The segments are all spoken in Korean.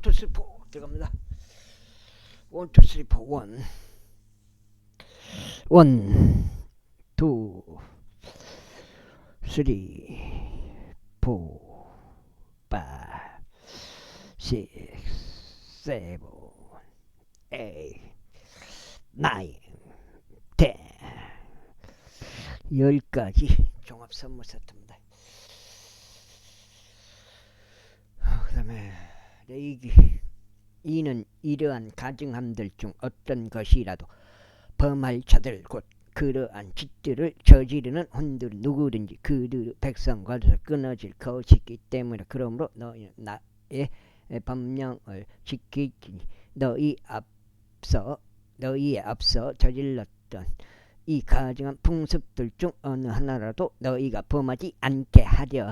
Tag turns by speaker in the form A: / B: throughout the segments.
A: 투 쓰리 포 들어갑니다. 원 투 쓰리 포 원 투 쓰리 포 파 식스 세븐 에잇 나인 텐 10가지 종합 선물 세트입니다. 그 다음에 레이기 이는 이러한 가증함들 중 어떤 것이라도 범할 자들 곧 그러한 짓들을 저지르는 혼들 누구든지 그들 백성과도 끊어질 것이기 때문에 그러므로 너희는 나의 법령을 지키지 너희에 앞서 저질렀던 이 가증한 풍습들 중 어느 하나라도 너희가 범하지 않게 하려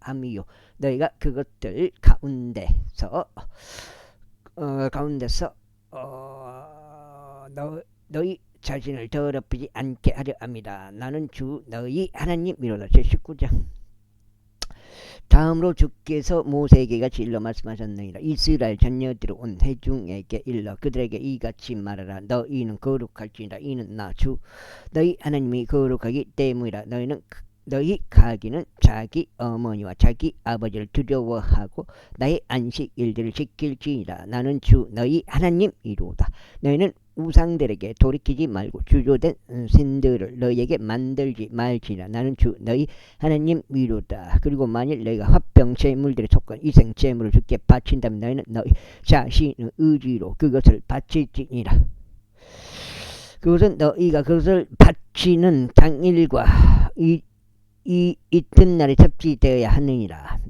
A: 함이요 너희가 그것들 가운데서 너희 자신을 더럽히지 않게 하려 합니다. 나는 주 너희 하나님이로다. 제19장. 다음으로 주께서 모세에게 같이 일러 말씀하셨느니라. 이스라엘 자녀들이 온 회중에게 일러 그들에게 이같이 말하라. 너희는 거룩할지니라. 이는 나 주 너희 하나님이 거룩하기 때문이라. 너희 가기는 자기 어머니와 자기 아버지를 두려워하고 나의 안식 일들을 지킬지니라. 나는 주 너희 하나님이로다. 너희는 우상들에게 돌이키지 말고 주조된 신들을 너희에게 만들지 말지라. 나는 주 너희 하나님이로다. 그리고 만일 너희가 화병 제물들에 속한 이생 제물을 주께 바친다면 너희는 너희 자신의 의지로 그것을 바칠지니라. 그것은 너희가 그것을 바치는 당일과 이튿날에 접시되어야 하느니라.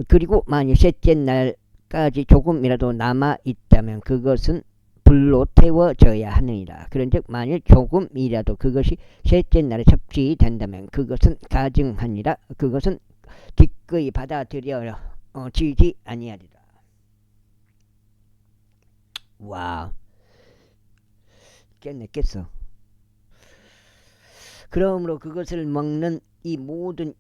A: 그리고 만일 셋째 날까지 조금이라도 남아있다면 그것은 불로 태워져야 하느니라. 그런즉 만일 조금이라도 그것이 셋째 날에 접시된다면 그것은 가증하니라. 그것은 기꺼이 받아들여지지 아니하리라. 와우, 깼어. 그러므로 그것을 먹는 이 모든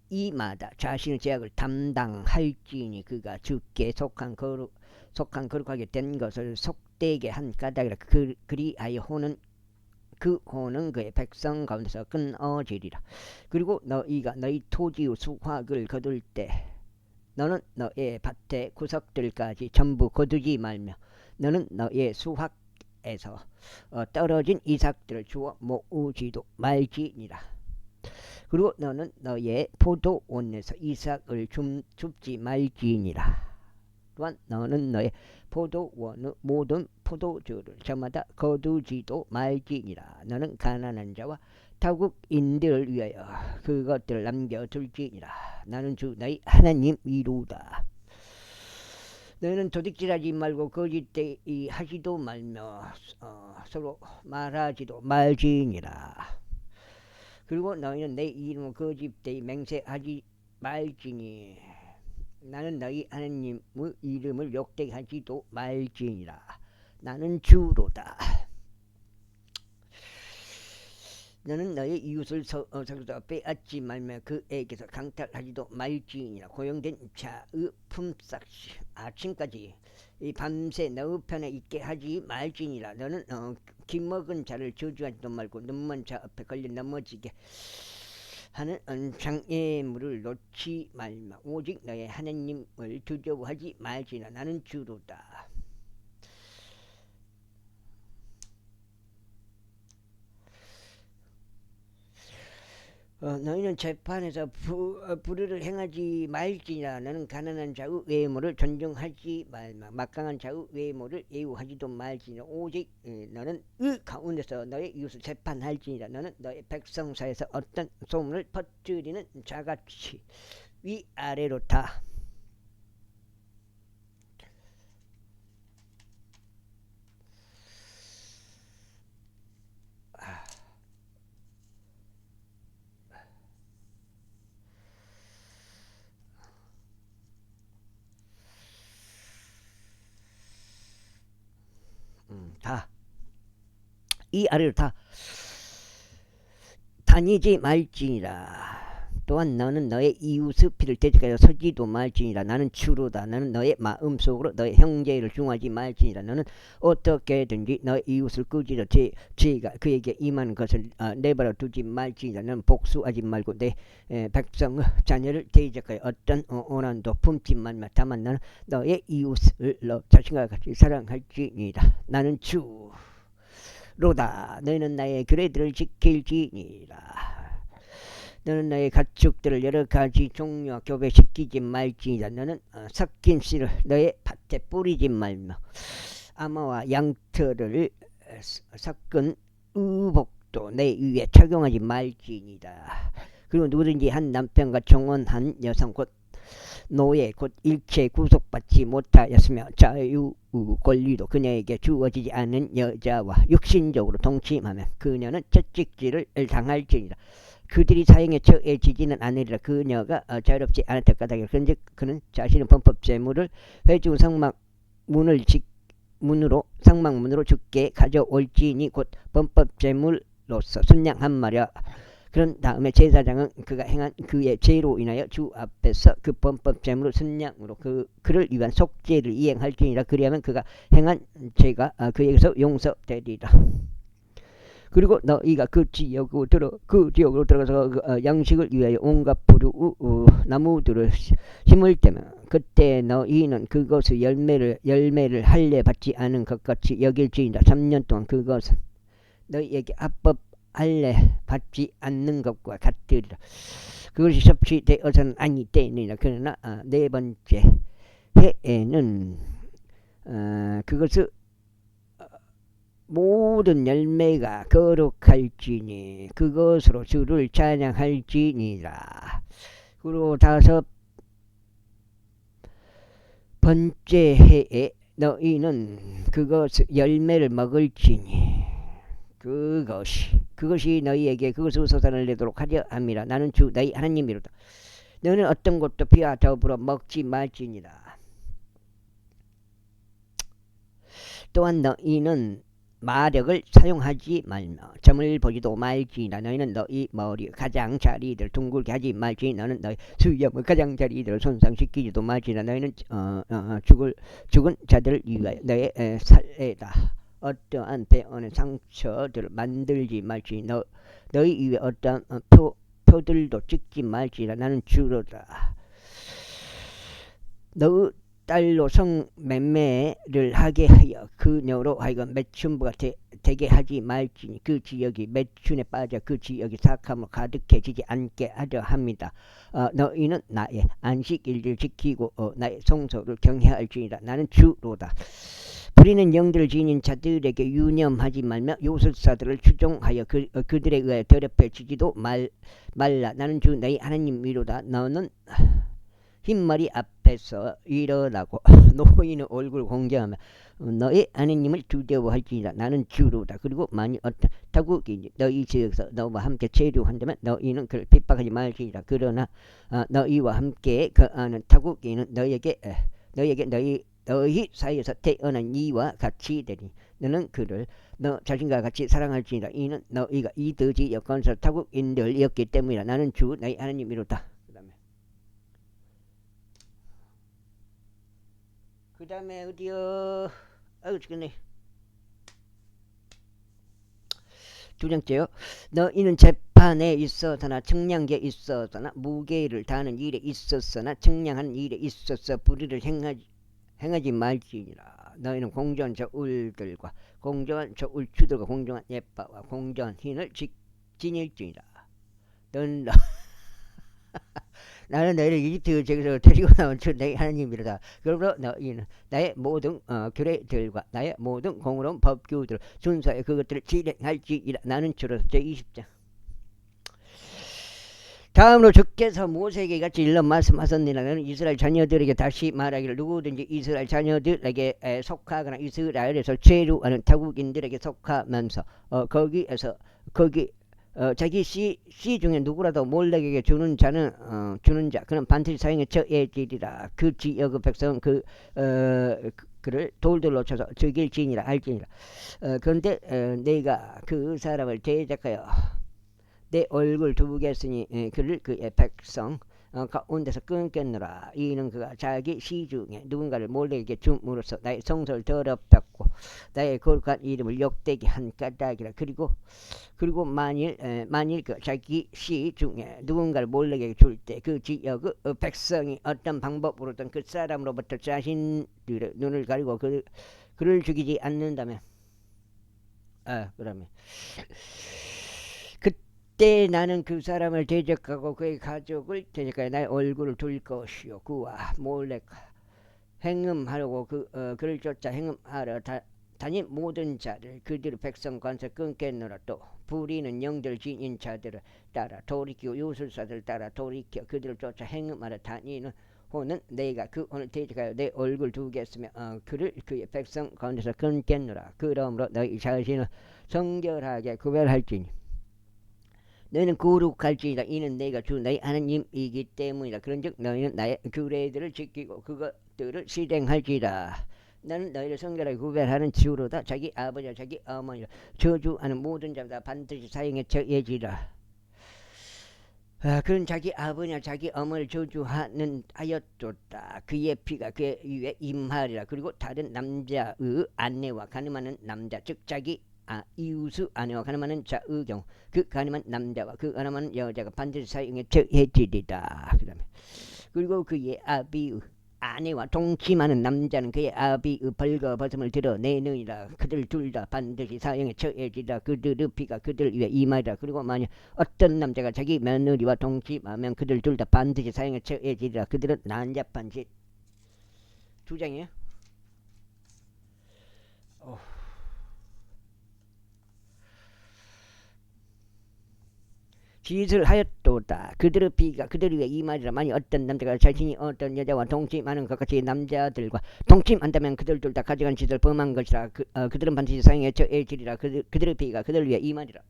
A: 이마다 자신의 죄악을 담당할지니 그가 주께 속한 거룩하게 된 것을 속되게 한 까닭이라. 그리하여 그 호는 그의 백성 가운데서 끊어지리라. 그리고 너희가 너희 토지의 수확을 거둘 때 너는 너의 밭의 구석들까지 전부 거두지 말며 너는 너의 수확에서 떨어진 이삭들을 주워 모으지도 말지니라. 그리고 너는 너의 포도원에서 이삭을 줍지 말지니라. 또한 너는 너의 포도원의 모든 포도주를 저마다 거두지도 말지니라. 너는 가난한 자와 타국인들을 위하여 그것들을 남겨둘지니라. 나는 주 너희 하나님이로다. 너희는 도둑질하지 말고 거짓되이 하지도 말며 서로 말하지도 말지니라. 그리고 너희는 내 이름을 거짓되이 맹세하지 말지니 나는 너희 하나님의 이름을 욕되게 하지도 말지니라. 나는 주로다. 너는 너의 이웃을 서로서 빼앗지 말며 그에게서 강탈하지도 말지니라. 고용된 자의 품삯이 아침까지 이 밤새 너의 편에 있게 하지 말지니라. 너는 기먹은 자를 저주하지도 말고 눈먼 자 앞에 걸려 넘어지게 하는 장애물을 놓지 말며 오직 너의 하나님을 두려워하지 말지니라. 나는 주로다. 너희는 재판에서 불의를 행하지 말지니라. 너는 가난한 자의 외모를 존중하지 말며 막강한 자의 외모를 예우하지도 말지니라. 오직 너는 의 가운데서 너의 이웃을 재판할지니라. 너는 너의 백성 사이에서 어떤 소문을 퍼뜨리는 자같이 위아래로 다 이 아래로 다 다니지 말지니라. 또한 너는 너의 이웃의 피를 대적하여 서지도 말지니라. 나는 주로다. 너는 너의 마음속으로 너의 형제를 중하지 말지니라. 너는 어떻게든지 너의 이웃을 꾸짖어 죄가 그에게 임하는 것을 내버려 두지 말지니라. 너는 복수하지 말고 내 백성의 자녀를 대적하여 어떤 오난도 품지 말며 다만 너는 너의 이웃을 너 자신과 같이 사랑할지니라. 나는 주로다. 너희는 나의 규례들을 지킬지니라. 너는 너의 가축들을 여러 가지 종류와 교배시키지 말지니라. 너는 섞인 씨를 너의 밭에 뿌리지 말며 암호와 양털을 섞은 의복도 내 위에 착용하지 말지니라. 그리고 누구든지 한 남편과 정혼한 여성 곧 노예 곧 일체 구속받지 못하였으며 자유 권리도 그녀에게 주어지지 않은 여자와 육신적으로 동침하면 그녀는 채찍질을 당할지니라. 그들이 사형에 처해지지는 않으리라. 그녀가 자유롭지 않았다 까닭에 그런즉 그는 자신의 범법 재물을 회중 상막문으로 죽게 가져올지니 곧 범법 재물로서 순양 한 마리와 그런 다음에 제사장은 그가 행한 그의 죄로 인하여 주 앞에서 그 범법 재물을 순양으로 그를 위한 속죄를 이행할지니라. 그리하면 그가 행한 죄가 그에게서 용서되리라. 그리고 너희가 그 지역으로 들어가서 양식을 위하여 온갖 부류 나무들을 심을 때면 그때 너희는 그것의 열매를 할례 받지 않은 것 같이 여길지니라. 3년 동안 그것은 너희에게 합법 할례 받지 않는 것과 같으리라. 그것이 섭취되어서는 아니 때니라. 그러나 네 번째 해에는 그것을 모든 열매가 거룩할지니 그것으로 주를 찬양할지니라. 그리고 5번째 해에 너희는 그것 열매를 먹을지니 그것이 너희에게 그것의 소산을 내도록 하려 함이라. 나는 주 너희 하나님이로다. 너는 어떤 것도 피와 더불어 먹지 말지니라. 또한 너희는 마력을 사용하지 말며 점을 보지도 말지니라. 너희는 너희 머리 가장자리들 둥글게 하지 말지니 너는 너희 수염의 가장자리들을 손상시키지도 말지니라. 너희는 죽은 자들을 위하여 너의 살에다 어떠한 배언의 상처들을 만들지 말지니 너희 위에 어떠한 표들도 찍지 말지니라. 나는 주로다. 너의 딸로 성매매를 하게 하여 그녀로 하여금 매춘부가 되게 하지 말지니 그 지역이 매춘에 빠져 그 지역이 사악함으로 가득해지지 않게 하려 합니다. 너희는 나의 안식일을 지키고 나의 성소를 경외할지니라. 나는 주로다. 부리는 영들을 지닌 자들에게 유념하지 말며 요술사들을 추종하여 그들에 의하여 더럽혀지지도 말라. 나는 주 너희 하나님이로다. 너는 흰머리 앞에서 일어나고 노인의 얼굴 공개하며 너의 하나님을 두려워할지니라. 나는 주로다. 그리고 만일 어떤 타국이 너희 지역에서 너와 함께 체류한다면 너희는 그를 핍박하지 말지니라. 그러나 너희와 함께 거하는 타국인은 너희에게 너희 사이에서 태어난 이와 같이 되니 너는 그를 너 자신과 같이 사랑할지니라. 이는 너희가 이 더지 여건에서 타국인들이었기 때문이라. 나는 주 너희 하나님이로다. 그 다음에 어디요? 아유 죽겠네. 2장째요. 너희는 재판에 있어서나 측량기에 있어서나 무게를 다하는 일에 있었으나 측량하는 일에 있어서 불의를 행하지 말지니라. 너희는 공정한 저울들과 공정한 저울추들과 공정한 예빠와 공정한 흰을 지닐지니라. 너는 나는 너희를 이집트 제국에서 데리고 나온 주 너희 하나님이로다. 그러므로 너희는 나의 모든 규례들과 나의 모든 공의로운 법규들을 순수하여 그것들을 실행할지이라. 나는 주로서 제20장. 다음으로 주께서 모세에게 같이 일러 말씀하셨느니라. 너는 이스라엘 자녀들에게 다시 말하기를 누구든지 이스라엘 자녀들에게 속하거나 이스라엘에서 체류하는 타국인들에게 속하면서 거기에서 자기 씨 중에 누구라도 몰렉에게 주는 자 그는 반드시 사형에 처해지리라. 그 지역의 백성은 그를 돌들로 쳐서 죽일지니라 할지니라. 그런데 내가 그 사람을 대적하여 내 얼굴 두겠으니 그를 그의 백성 가운데서 끊겠노라. 이는 그가 자기 시중에 누군가를 몰래에게 줌으로써 나의 성소를 더럽혔고 나의 거룩한 이름을 욕되게 한 까닭이라. 그리고 만일 그 자기 시중에 누군가를 몰래에게 줄 때 그 지역의 백성이 어떤 방법으로든 그 사람으로부터 자신들의 눈을 가리고 그를 죽이지 않는다면 그러면 그때 나는 그 사람을 대적하고 그의 가족을 대적하여 나의 얼굴을 둘 것이요 그와 몰래 행음하려고 그를 쫓아 행음하러 다닌 모든 자를 그들의 백성 관서 끊겠노라. 또 부리는 영들 지닌 자들을 따라 돌이키고 요술사들 따라 돌이켜 그들을 쫓아 행음하러 다니는 호는 내가 그 혼을 대적하여 내 얼굴 두겠으며 그를 그의 백성 가운데서 끊겠노라. 그러므로 너희 자신을 성결하게 구별할지니 너희는 거룩할지니라. 이는 내가 주 너희 하나님이기 때문이라. 그런즉 너희는 나의 규례들을 지키고 그것들을 실행할지라. 나는 너희를 성결하게 구별하는 주로다. 자기 아버지와 자기 어머니를 저주하는 모든 자마다 반드시 사형에 처해지라. 그는 자기 아버지와 자기 어머니를 저주하는 하였도다. 그의 피가 그의 위에 임하리라. 그리고 다른 남자의 아내와 간음하는 남자 즉 자기 이웃의 아내와 간음하는 자의 경우 그 간음한 남자와 그 간음하는 여자가 반드시 사형에 처해지리라. 그리고 그의 아비의 아내와 동침하는 남자는 그의 아비의 벌거벗음을 드러내느니라. 그들 둘 다 반드시 사형에 처해지리라. 그들의 피가 그들 위에 임하리라. 그리고 만약 어떤 남자가 자기 며느리와 동침하면 그들 둘 다 반드시 사형에 처해지리라. 그들은 난잡한 짓. 2장이에요. 짓을 하였도다. 그들의 피가 그들 위에 임하리라. 만약 어떤 남자가 자신이 어떤 여자와 동침하는 것 같이 남자들과 동침한다면 그들 둘 다 가져간 짓을 범한 것이라. 그들은 반드시 사형에 처해지리라. 그들의 피가 그들 위에 임하리라.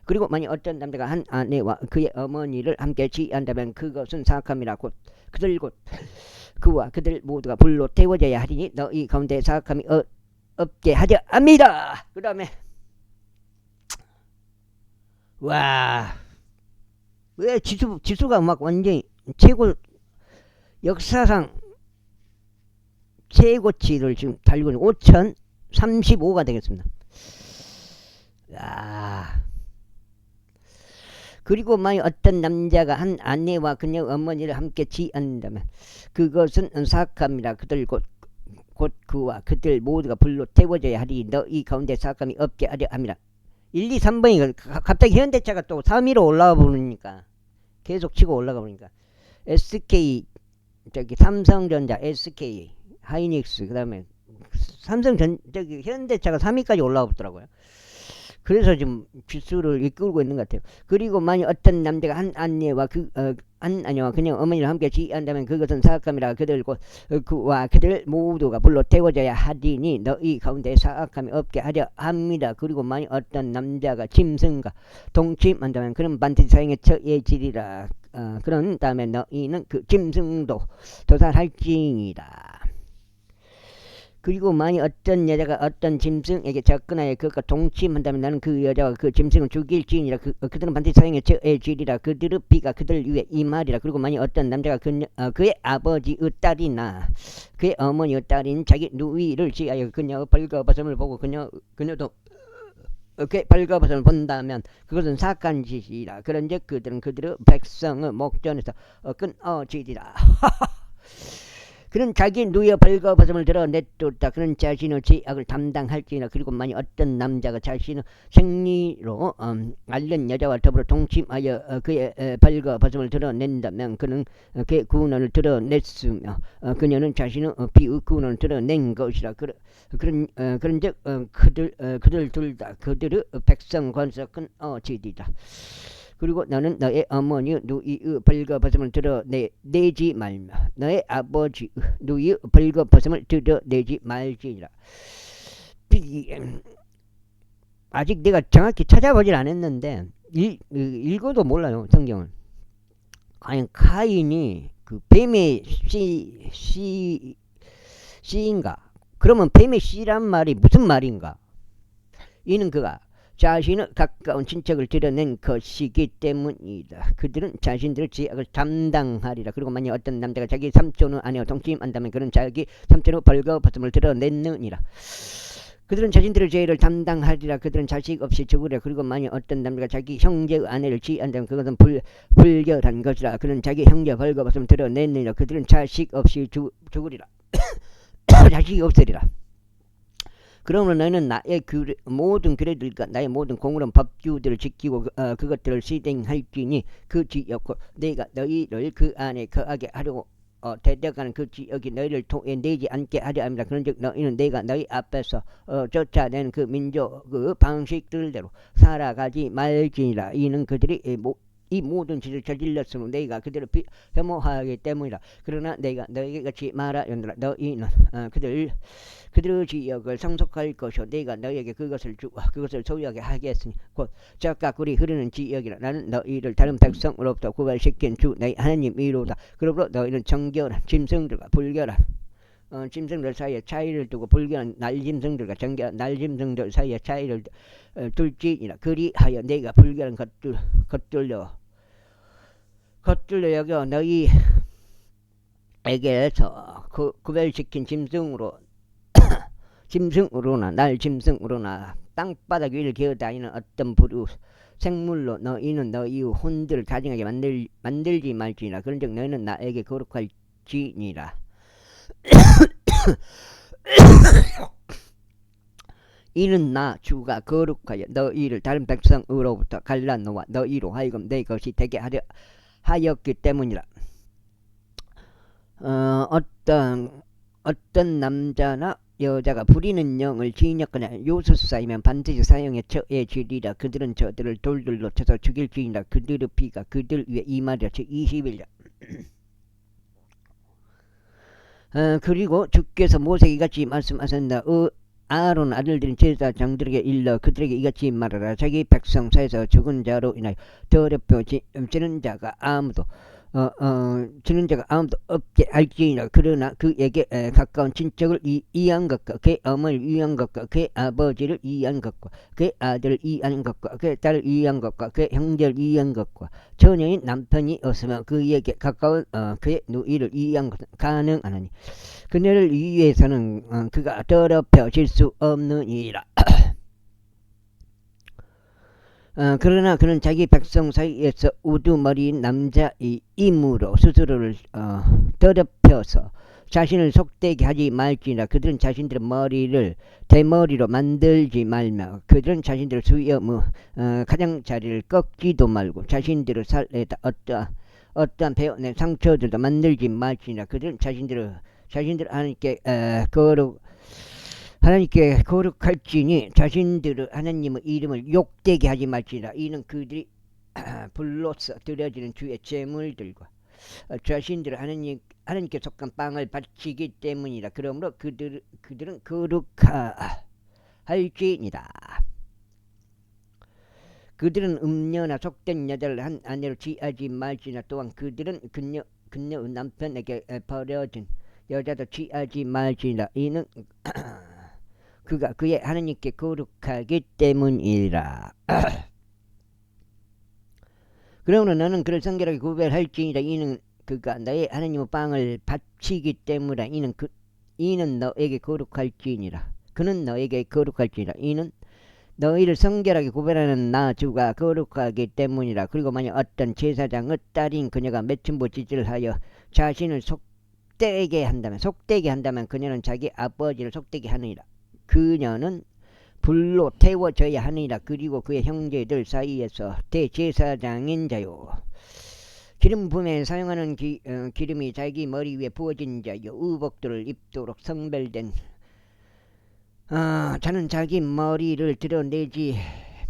A: 그리고 만약 어떤 남자가 한 아내와 그의 어머니를 함께 지한다면 그것은 사악함이라. 그와 그들 모두가 불로 태워져야 하리니 너희 가운데 사악함이 없게 하려 합니다. 그 다음에 와, 왜 지수가 막 완전히 역사상 최고치를 지금 달리고 있는 5035가 되겠습니다. 그리고 만약 어떤 남자가 한 아내와 그녀 어머니를 함께 지한다면 그것은 사악함이라. 그들 곧 그와 그들 모두가 불로 태워져야 하리. 너희 가운데 사악함이 없게 하려 함이라. 1, 2, 3번이 갑자기 현대차가 또 3위로 올라가 버리니까 계속 치고 올라가 버리니까 SK 삼성전자 SK 하이닉스 그다음에 현대차가 3위까지 올라가 버더라고요. 그래서 지금 지수를 이끌고 있는 것 같아요. 그리고 만약 어떤 남자가 한 아내와 그냥 어머니를 함께 지한다면 그것은 사악함이라. 그와 그들 모두가 불로 태워져야 하리니 너희 가운데 사악함이 없게 하려 합니다. 그리고 만약 어떤 남자가 짐승과 동침한다면 그는 반드시 사형에 처해지리라. 그런 다음에 너희는 그 짐승도 도살할지니라. 그리고 만약 어떤 여자가 어떤 짐승에게 접근하여 그것과 동침한다면 나는 그 여자가 그 짐승을 죽일지니라. 그들은 반드시 사형에 처해지리라. 그들의 피가 그들 위에 임하리라. 그리고 만약 어떤 남자가 그의 아버지의 딸이나 그의 어머니의 딸인 자기 누이를 지하여 그녀의 벌거벗음을 보고 그녀도 그의 벌거벗음을 본다면 그것은 사악한 짓이라. 그런즉 그들은 그들의 백성의 목전에서 끊어지리라. 그는 자기 누이의 벌거벗음을 드러내쫓다. 그는 자신의 죄악을 담당할지니라. 그리고 만약 어떤 남자가 자신의 생리로 앓는 여자와 더불어 동침하여 그의 벌거벗음을 드러낸다면 그는 그의 구원을 드러냈으며 그녀는 자신의 피의 구원을 드러낸 것이라. 그런즉 그들 둘 다 그들의 백성 관서 끊어지리라. 그리고 너는 너의 어머니 누이의 벌거벗음을 드러내지 말며 너의 아버지 누이의 벌거벗음을 드러내지 말지니라. 아직 내가 정확히 찾아보질 않았는데 읽어도 몰라요 성경을. 과연 카인이 그 뱀의 씨인가? 그러면 뱀의 씨란 말이 무슨 말인가? 이는 그가 자신의 가까운 친척을 드러낸 것이기 때문이다. 그들은 자신들의 죄악을 담당하리라. 그리고 만약 어떤 남자가 자기 삼촌의 아내와 동침한다면 그는 자기 삼촌의 벌거벗음을 드러냈느니라. 그들은 자신들의 죄를 담당하리라. 그들은 자식 없이 죽으리라. 그리고 만약 어떤 남자가 자기 형제의 아내를 취한다면 그것은 불결한 것이라. 그는 자기 형제 벌거벗음을 드러냈느니라. 그들은 자식 없이 죽으리라. 자식이 없으리라. 그러므로 너희는 나의 모든 규례들과 나의 모든 공의로운 법규들을 지키고 그것들을 실행할지니 그 지역고 내가 너희를 그 안에 거하게 하려고 데려가는 그 지역이 너희를 토해내지 않게 하려 합니다. 그런즉 너희는 내가 너희 앞에서 쫓아낸 그 민족의 방식들대로 살아가지 말지니라. 이는 그들이 이 모든 짓을 저질렀으므로 내가 그들을 혐오하기 때문이라. 그러나 내가 너희에게 같이 말하였노라. 너희는 그들의 지역을 상속할 것이요 내가 너희에게 그것을 주고 그것을 소유하게 하겠으니 곧 젖과 꿀이 흐르는 지역이라. 나는 너희를 다른 백성으로부터 구별시킨 주 너희 하나님이로다. 그러므로 너희는 정결한 짐승들과 불결한 짐승들 사이에 차이를 두고 불결한 날짐승들과 정결한 날짐승들 사이에 차이를 둘지니라. 그리하여 내가 불결한 것들로 여겨 너희에게서 구별시킨 짐승으로나 날짐승으로나 땅바닥 위를 기어다니는 어떤 부류 생물로 너희는 너희의 혼들을 가증하게 만들지 말지니라. 그런즉 너희는 나에게 거룩할지니라. 이는 나 주가 거룩하여 너희를 다른 백성으로부터 갈라놓아 너희로 하여금 내 것이 되게 하였기 때문이라. 어떤 남자나 여자가 부리는 영을 진역하냐 요술사이면 반드시 사형에 처해지리라. 그들은 저들을 돌들로 쳐서 죽일지니라. 그들의 피가 그들 위에 임하리라. 즉 21절. 그리고 주께서 모세에게 같이 말씀하셨나 아론 아들들인 제사장들에게 일러 그들에게 이같이 말하라. 자기 백성 사이에서 죽은 자로 인하여 더럽혀 지는 자가 아무도 없게 할지니라. 그러나 그에게 가까운 친척을 이해한 것과 그의 어머니를 이해한 것과 그의 아버지를 이해한 것과 그의 아들을 이해한 것과 그의 딸을 이해한 것과 그의 형제를 이해한 것과 처녀인 남편이 없으면 그에게 가까운 그의 누이를 이해한 것은 가능하나니 그녀를 위해서는 그가 더럽혀질 수 없느니라. 그러나 그는 자기 백성 사이에서 우두머리인 남자이므로 스스로를 더럽혀서 자신을 속되게 하지 말지니라. 그들은 자신들의 머리를 대머리로 만들지 말며 그들은 자신들의 수염 가장자리를 꺾지도 말고 자신들의 살에다 어떠한 베어낸 상처들도 만들지 말지니라. 그들은 자신들 하나님께 거룩할지니 자신들의 하나님의 이름을 욕되게 하지 말지니라. 이는 그들이 불로서 드려지는 주의 제물들과 자신들의 하나님께 속한 빵을 바치기 때문이라. 그러므로 그들은 거룩할지니라. 그들은 음녀나 속된 여자를 한 아내로 취하지 말지니라. 또한 그들은 그녀의 남편에게 버려진 여자도 취하지 말지니라. 이는 그가 그의 하나님께 거룩하기 때문이라. 그러므로 너는 그를 성결하게 구별할지니라. 이는 그가 너의 하나님의 빵을 바치기 때문이라. 이는 너에게 거룩할지니라. 그는 너에게 거룩할지니라. 이는 너희를 성결하게 구별하는 나 주가 거룩하기 때문이라. 그리고 만약 어떤 제사장의 딸인 그녀가 매춘부 짓을 하여 자신을 속되게 한다면 그녀는 자기 아버지를 속되게 하느니라. 그녀는 불로 태워져야 하느니라. 그리고 그의 형제들 사이에서 대제사장인 자요 기름 부음에 사용하는 기름이 자기 머리 위에 부어진 자요 의복들을 입도록 성별된 자는 자기 머리를 드러내지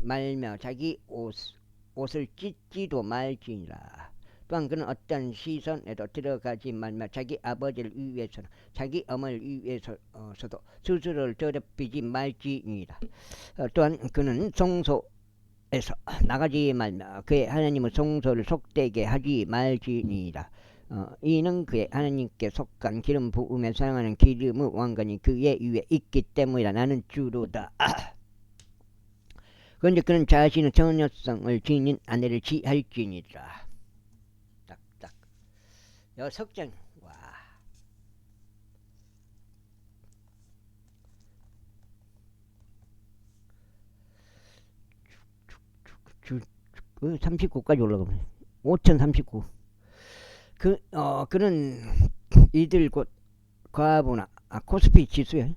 A: 말며 자기 옷을 찢지도 말지니라. 또한 그는 어떤 시선에도 들어가지 말며 자기 아버지를 위해서나 자기 어머니를 위해서도 스스로를 더럽히지 말지니라. 또한 그는 성소에서 나가지 말며 그의 하나님의 성소를 속되게 하지 말지니라. 이는 그의 하나님께 속한 기름 부음에 사용하는 기름의 왕관이 그의 위에 있기 때문이라. 나는 주로다. 그런데 그는 자신의 처녀성을 지닌 아내를 취할지니라. 딱딱. 여 석장. 와. 주 39까지 올라가면 5039. 그는 이들 곧 과부나 코스피 지수에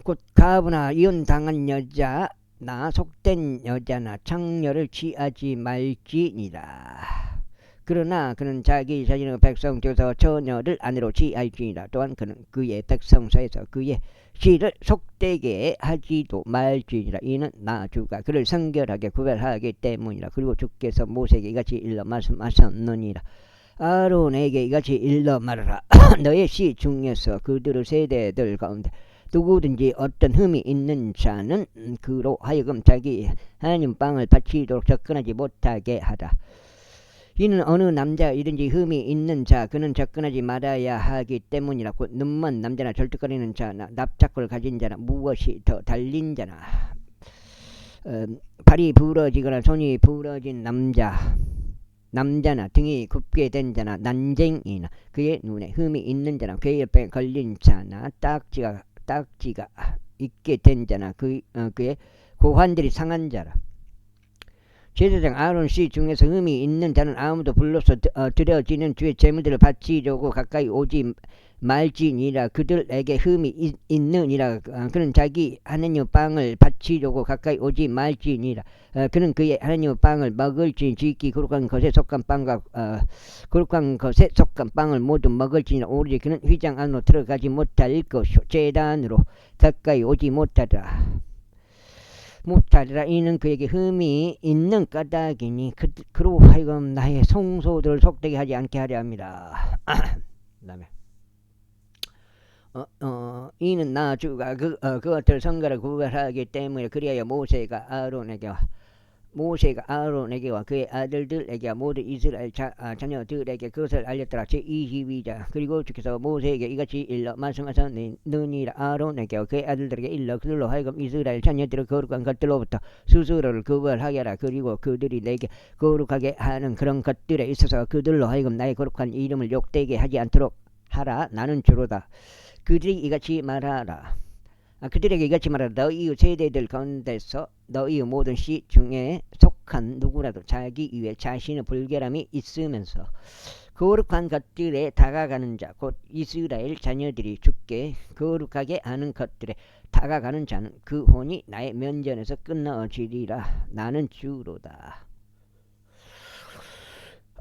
A: 곧 과부나 이혼당한 여자나 속된 여자나 창녀를 취하지 말지니라. 그러나 그는 자기 자신의 백성 중에서 처녀를 아내로 취할지니라. 또한 그는 그의 백성 사이에서 그의 씨를 속되게 하지도 말지니라. 이는 나 주가 그를 성결하게 구별하기 때문이라. 그리고 주께서 모세에게 이같이 일러 말씀하셨느니라. 아론에게 이같이 일러 말하라. 너의 씨 중에서 그들의 세대들 가운데 누구든지 어떤 흠이 있는 자는 그로 하여금 자기 하나님 빵을 바치도록 접근하지 못하게 하라. 이는 어느 남자이든지 흠이 있는 자 그는 접근하지 말아야 하기 때문이라. 곧 눈먼 남자나 절뚝거리는 자나 납작골 가진 자나 무엇이 더 달린 자나 발이 부러지거나 손이 부러진 남자나 등이 굽게 된 자나 난쟁이나 그의 눈에 흠이 있는 자나 괴 옆에 걸린 자나 딱지가 있게 된 자나 그의 고환들이 상한 자라. 제사장 아론 씨 중에서 흠이 있는 자는 아무도 불로서 드려지는 주의 제물들을 바치려고 가까이 오지 말지니라. 그들에게 흠이 있느니라. 그는 자기 하나님의 빵을 바치려고 가까이 오지 말지니라. 그는 그의 하나님의 빵을 먹을지 지키 거룩한 것에 속한 빵과 거룩한 것에 속한 빵을 모두 먹을지니라. 오로지 그는 휘장 안으로 들어가지 못할 것이요 제단으로 가까이 오지 못하리라. 이는 그에게 흠이 있는 까닭이니 그로 하여금 나의 성소들을 속되게 하지 않게 하려 합니다. 그다음에 이는 나 주가 그것들 성가를 구별하기 때문에 그리하여 모세가 아론에게와 그의 아들들에게 모두 이스라엘 자녀들에게 그것을 알렸더라. 제22장. 그리고 주께서 모세에게 이같이 일러 말씀하셨느니라. 아론에게와 그의 아들들에게 일러 그들로 하여금 이스라엘 자녀들의 거룩한 것들로부터 스스로를 구별하게 하라. 그리고 그들이 내게 거룩하게 하는 그런 것들에 있어서 그들로 하여금 나의 거룩한 이름을 욕되게 하지 않도록 하라. 나는 주로다. 그들에게 이같이 말하라. 너희 세대들 가운데서 너희 모든 씨 중에 속한 누구라도 자기 위에 자신의 불결함이 있으면서 거룩한 것들에 다가가는 자 곧 이스라엘 자녀들이 주께 거룩하게 하는 것들에 다가가는 자는 그 혼이 나의 면전에서 끊어지리라. 나는 주로다.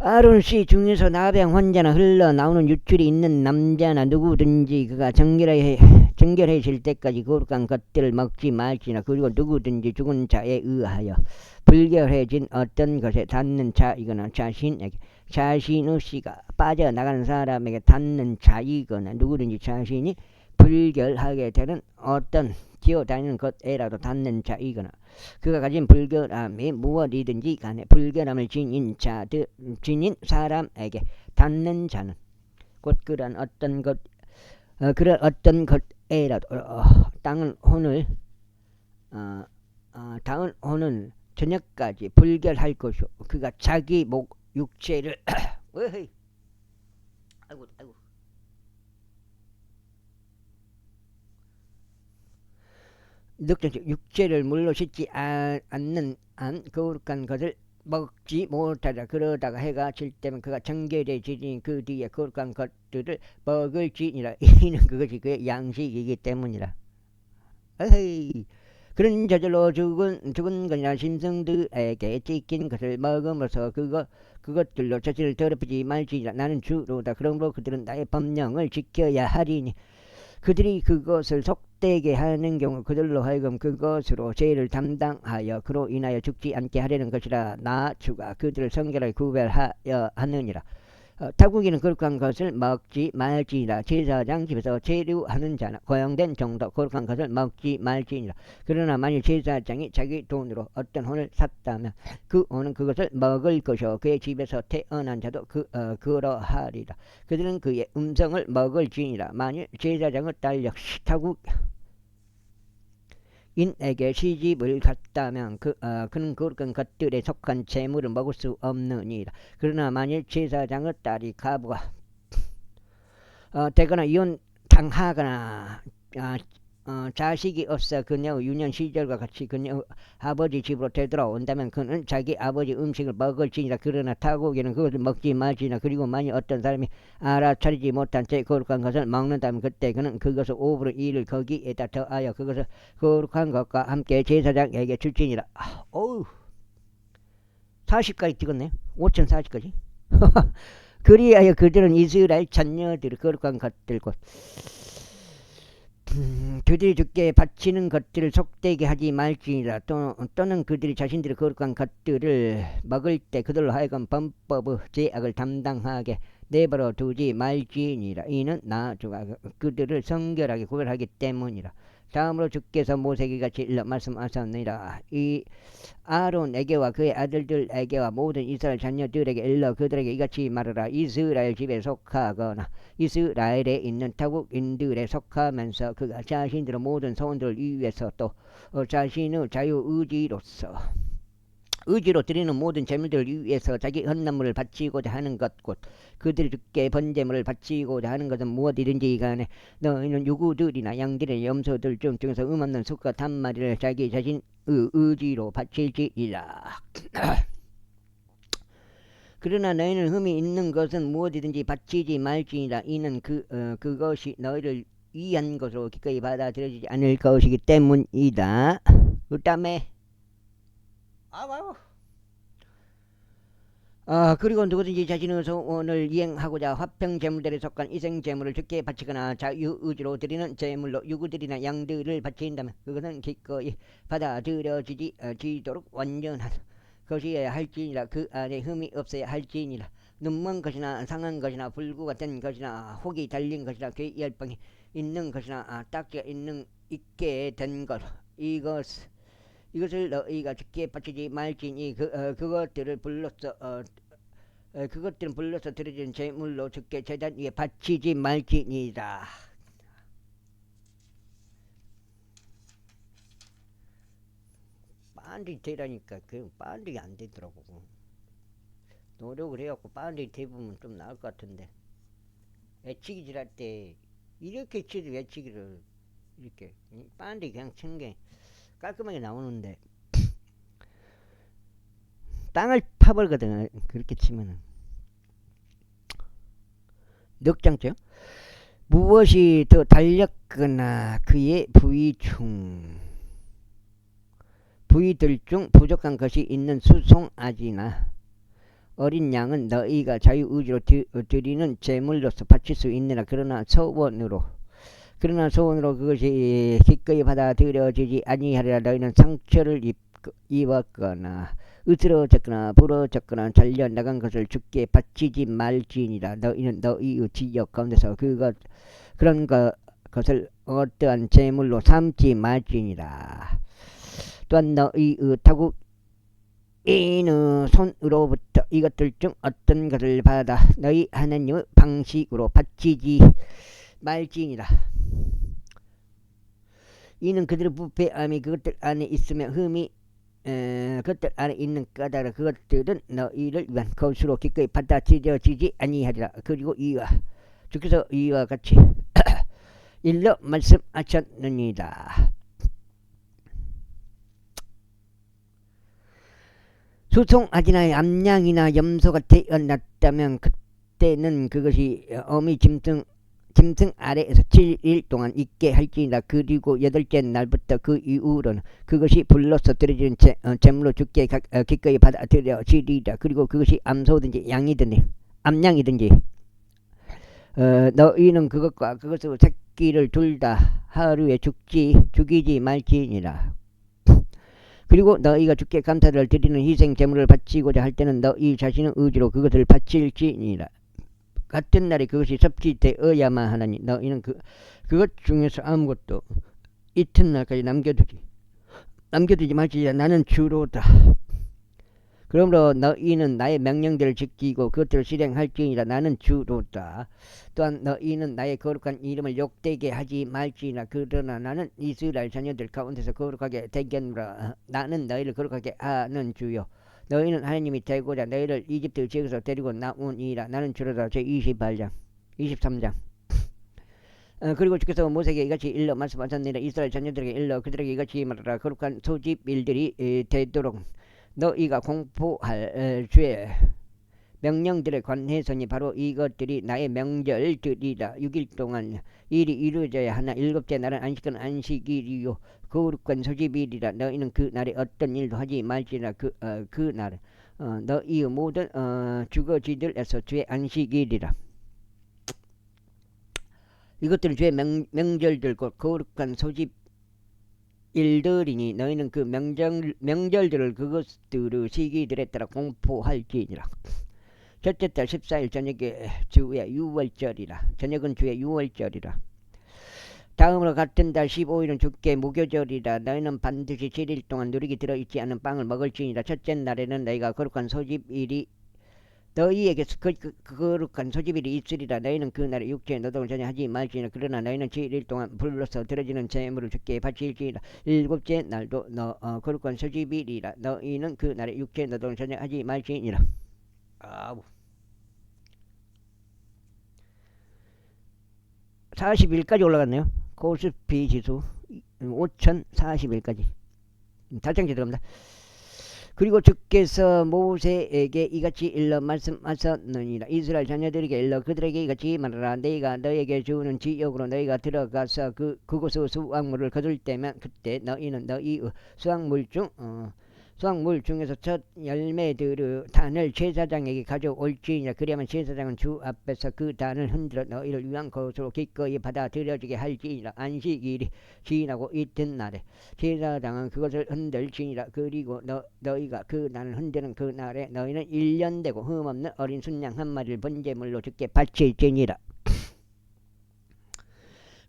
A: 아론 씨 중에서 나병 환자나 흘러나오는 유출이 있는 남자나 누구든지 그가 정결해질 때까지 거룩한 것들을 먹지 말지나. 그리고 누구든지 죽은 자에 의하여 불결해진 어떤 것에 닿는 자이거나 자신의 씨가 빠져나가는 사람에게 닿는 자이거나 누구든지 자신이 불결하게 되는 어떤 기어다니는 것에라도 닿는 자이거나 그가 가진 불결함이 무엇이든지 간에 불결함을 지닌 사람에게 닿는 자는 곧 그런 어떤 것에라도 닿은 혼을 저녁까지 불결할 것이요 그가 자기 육체를 아이고 육체를 물로 씻지 않는 한 거룩한 것을 먹지 못하라. 그러다가 해가 질 때면 그가 정결해지니 그 뒤에 거룩한 것들을 먹을지니라. 이는 그것이 그의 양식이기 때문이라. 그런 저절로 죽은 것이나 신성들에게 찢긴 것을 먹음으로써 그것들로 자신을 더럽히지 말지니라. 나는 주로다. 그러므로 그들은 나의 법령을 지켜야 하리니 그들이 그것을 속되게 하는 경우 그들로 하여금 그것으로 죄를 담당하여 그로 인하여 죽지 않게 하려는 것이라. 나 주가 그들을 성결하게 구별하여 하느니라. 타국이는 거룩한 것을 먹지 말지니라. 제사장 집에서 체류하는 자나 고용된 정도 거룩한 것을 먹지 말지니라. 그러나 만일 제사장이 자기 돈으로 어떤 혼을 샀다면 그 혼은 그것을 먹을 것이요 그의 집에서 태어난 자도 그러하리라. 그들은 그의 음성을 먹을지니라. 만일 제사장의 딸 역시 타국 인에게 시집을 갔다면 그는 그런 것들에 속한 재물을 먹을 수 없느니라. 그러나 만일 제사장의 딸이 가부가 되거나 이혼 당하거나 자식이 없어 그녀의 유년 시절과 같이 그녀의 아버지 집으로 되돌아온다면 그는 자기 아버지 음식을 먹을지니라. 그러나 타국에는 그것을 먹지 말지니라. 그리고 만일 어떤 사람이 알아차리지 못한 채 거룩한 것을 먹는다면 그때 그는 그것을 5분의 1을 거기에다 더하여 그것을 거룩한 것과 함께 제사장에게 줄지니라. 어우 40까지 찍었네. 5,040까지. 그리하여 그들은 이스라엘 자녀들의 거룩한 것들과 그들이 주께 바치는 것들을 속되게 하지 말지니라. 또는 그들이 자신들의 거룩한 것들을 먹을 때 그들로 하여금 범법의 죄악을 담당하게 내버려 두지 말지니라. 이는 나 주가 그들을 성결하게 구별하기 때문이라. 다음으로 주께서 모세에게 같이 일러 말씀하셨느니라. 이 아론에게와 그의 아들들에게와 모든 이스라엘 자녀들에게 일러 그들에게 이같이 말하라. 이스라엘 집에 속하거나 이스라엘에 있는 타국인들에 속하면서 그가 자신들의 모든 소원들을 위해서 또 자신의 자유의지로서 의지로 드리는 모든 재물들을 위해서 자기 헌납물을 바치고자 하는 것 곧 그들이 주께 번제물을 바치고자 하는 것은 무엇이든지 간에 너희는 유구들이나 양들의 염소들 중에서 없는 수컷 한 마리를 자기 자신의 의지로 바칠지니라. 그러나 너희는 흠이 있는 것은 무엇이든지 바치지 말지니라. 이는 그것이 너희를 위한 것으로 기꺼이 받아들여지지 않을 것이기 때문이다. 그 다음에 그리고 누구든지 자신의 소원을 이행하고자 화평제물들에 속한 이생제물을 주께 바치거나 자유의지로 드리는 제물로 유구들이나 양들을 바친다면 그것은 기꺼이 받아들여지도록 완전한 것이어야 할지니라. 그 안에 흠이 없어야 할지니라. 눈먼 것이나 상한 것이나 불구가 된 것이나 혹이 달린 것이나 그 열방이 있는 것이나 딱지가 있게 된 것 이것을 너희가 주께 바치지 말지니 그것들은 불러서 드려진 제물로 주께 제단 위에 바치지 말지니라. 빤디 되라니까 그 빤디가 안 되더라고. 노력을 해갖고 빤디 되보면 좀 나을 것 같은데 애치기질 할 때 이렇게 치도 애치기를 이렇게 빤디 그냥 치는 게 깔끔하게 나오는데 땅을 파버리거든. 그렇게 치면은 넉장죠. 무엇이 더 달렸거나 그의 부위들 중 부족한 것이 있는 수송아지나 어린 양은 너희가 자유의지로 드리는 제물로서 바칠 수 있느라. 그러나 소원으로 그것이 기꺼이 받아들여지지 아니하리라. 너희는 상처를 입었거나 으스러졌거나 부러졌거나 잘려나간 것을 주께 바치지 말지니라. 너희는 너희의 지역 가운데서 그런 것을 어떠한 제물로 삼지 말지니라. 또한 너희의 타국인의 손으로부터 이것들 중 어떤 것을 받아 너희 하나님의 방식으로 바치지 말지니라. 이는 그들의 부패함이 그것들 안에 있으며 흠이 그것들 안에 있는 까닭으로 그것들은 너희를 위한 것으로 기꺼이 받아들여지지 아니하리라. 그리고 주께서 이와 같이 일러 말씀하셨느니라. 수송아지나 암양이나 염소가 태어났다면 그때는 그것이 어미 짐승 아래에서 7일 동안 있게 할지니라. 그리고 8째 날부터 그 이후로는 그것이 불로서 드려지는 제물로 주께 기꺼이 받아들여지리라. 그리고 그것이 암소든지 암양이든지 너희는 그것과 그것으로 새끼를 둘 다 하루에 죽이지 말지니라. 그리고 너희가 주께 감사를 드리는 희생 제물을 바치고자 할 때는 너희 자신의 의지로 그것을 바칠지니라. 같은 날에 그것이 섭취되어야만 하나니 너희는 그것 중에서 아무것도 이튿날까지 남겨두지 말지니라. 나는 주로다. 그러므로 너희는 나의 명령들을 지키고 그것들을 실행할지니라. 나는 주로다. 또한 너희는 나의 거룩한 이름을 욕되게 하지 말지니라. 그러나 나는 이스라엘 자녀들 가운데서 거룩하게 되겠노라. 나는 너희를 거룩하게 하는 주요 너희는 하나님이 되고자 너희를 이집트 지역에서 데리고 나오니라. 나는 주로다. 제28장 23장. 그리고 주께서 모세에게 이같이 일러 말씀하셨느니라. 이스라엘 자녀들에게 일러 그들에게 이같이 말하라. 거룩한 소집일들이 되도록 너희가 공포할 주의 명령들에 관해서니 바로 이것들이 나의 명절들이라. 6일 동안 일이 이루어져야 하나. 일곱째 날은 안식은 안식일이요 거룩한 소집일이라. 너희는 그 날에 어떤 일도 하지 말지라. 그 날은 너희의 모든 주거지들에서 주의 안식일이라. 이것들은 주의 명절들 곧 거룩한 소집 일들이니 너희는 그 명절들을 그것들의 시기들에 따라 공포할지니라. 첫째 달 14일 저녁에 주의 유월절이라. 저녁은 주의 유월절이라. 다음으로 같은 달 15일은 주께 무교절이라. 너희는 반드시 7일 동안 누룩이 들어있지 않은 빵을 먹을지니라. 첫째 날에는 너희가 거룩한 소집일이 너희에게 거룩한 소집일이 있으리라. 너희는 그 날에 육체의 노동을 전혀 하지 말지니라. 그러나 너희는 7일 동안 불로서 드려지는 제물을 주께 바칠지니라. 일곱째 날도 거룩한 소집일이라. 너희는 그 날에 육체의 노동을 전혀 하지 말지니라. 40일까지 올라갔네요. 코스피 지수 5041까지 달성지 들어갑니다. 그리고 주께서 모세에게 이같이 일러 말씀하셨느니라. 이스라엘 자녀들에게 일러 그들에게 이같이 말하라. 내가 너에게 주는 지역으로 너희가 들어가서 그곳의 수확물을 거둘 때면 그때 너희는 너희의 수확물 중에서 첫 열매들의 단을 제사장에게 가져올지니라. 그리하면 제사장은 주 앞에서 그 단을 흔들어 너희를 위한 것으로 기꺼이 받아들여지게 할지니라. 안식일이 지나고 이튿날에 제사장은 그것을 흔들지니라. 그리고 너희가 그 단을 흔드는 그 날에 너희는 1년 되고 흠없는 어린 순양 한 마리를 번제물로 주께 바칠지니라.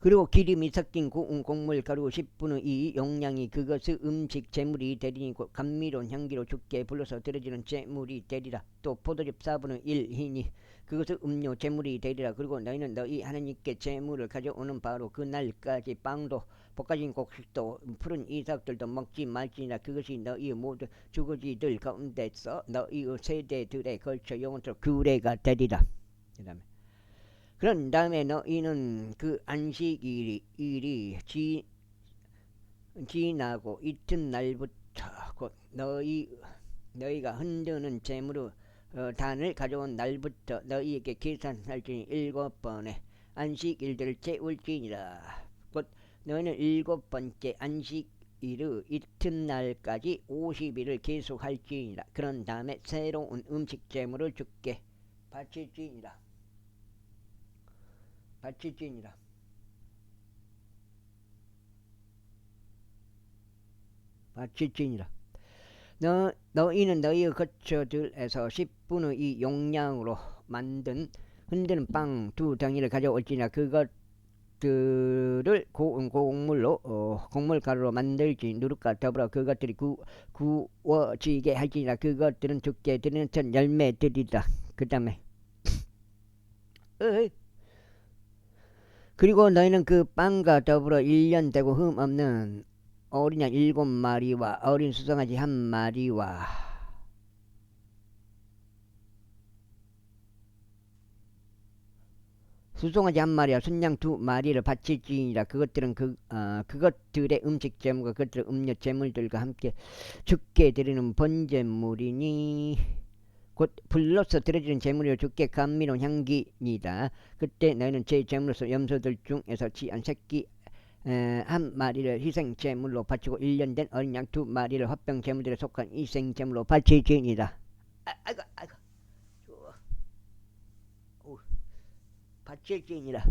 A: 그리고 기름이 섞인 고운 곡물 가루 10분의 2 용량이 그것의 음식 제물이 되리니 곧 감미로운 향기로 주께 불러서 드려지는 제물이 되리라. 또 포도즙 4분의 1 희니 그것의 음료 제물이 되리라. 그리고 너희는 너희 하나님께 제물을 가져오는 바로 그 날까지 빵도 볶아진 곡식도 푸른 이삭들도 먹지 말지니라. 그것이 너희의 모든 주거지들 가운데서 너희의 세대들에 걸쳐 영원토록 규례가 되리라. 그 다음에 그런 다음에 너희는 그 안식일이 지나고 이튿날부터 곧 너희가 흔드는 제물의 단을 가져온 날부터 너희에게 계산할지니 7번의 안식일들을 채울지니라. 곧 너희는 7번째 안식일의 이튿날까지 50일을 계속할지니라. 그런 다음에 새로운 음식 제물을 주께 바칠지니라. 너희는 너희의 거처들에서 10분의 2 용량으로 만든 흔드는 빵 2덩이를 가져올지니라. 그것들을 고운 곡물로 곡물 가루로 만들지 누룩과 더불어 그것들이 구워지게 할지니라. 그것들은 주께 드리는 첫 열매들이라. 그 다음에 그리고 너희는 그 빵과 더불어 1년 되고 흠없는 어린 양 7마리와 어린 수송아지 1마리와 수송아지 1마리와 순양 2마리를 바칠지니라. 그것들은 그것들의 음식 제물과 그것들의 음료 제물들과 함께 주께 드리는 번제물이니 곧 불로서 드려지는 제물이요 주께 감미로운 향기니라. 그때 너희는 제 제물로서 염소들 중에서 지한 새끼 1마리를 희생 제물로 바치고 1년 된 어린 양 2마리를 화병 제물들에 속한 희생 제물로 바칠지니라. 바칠지니라.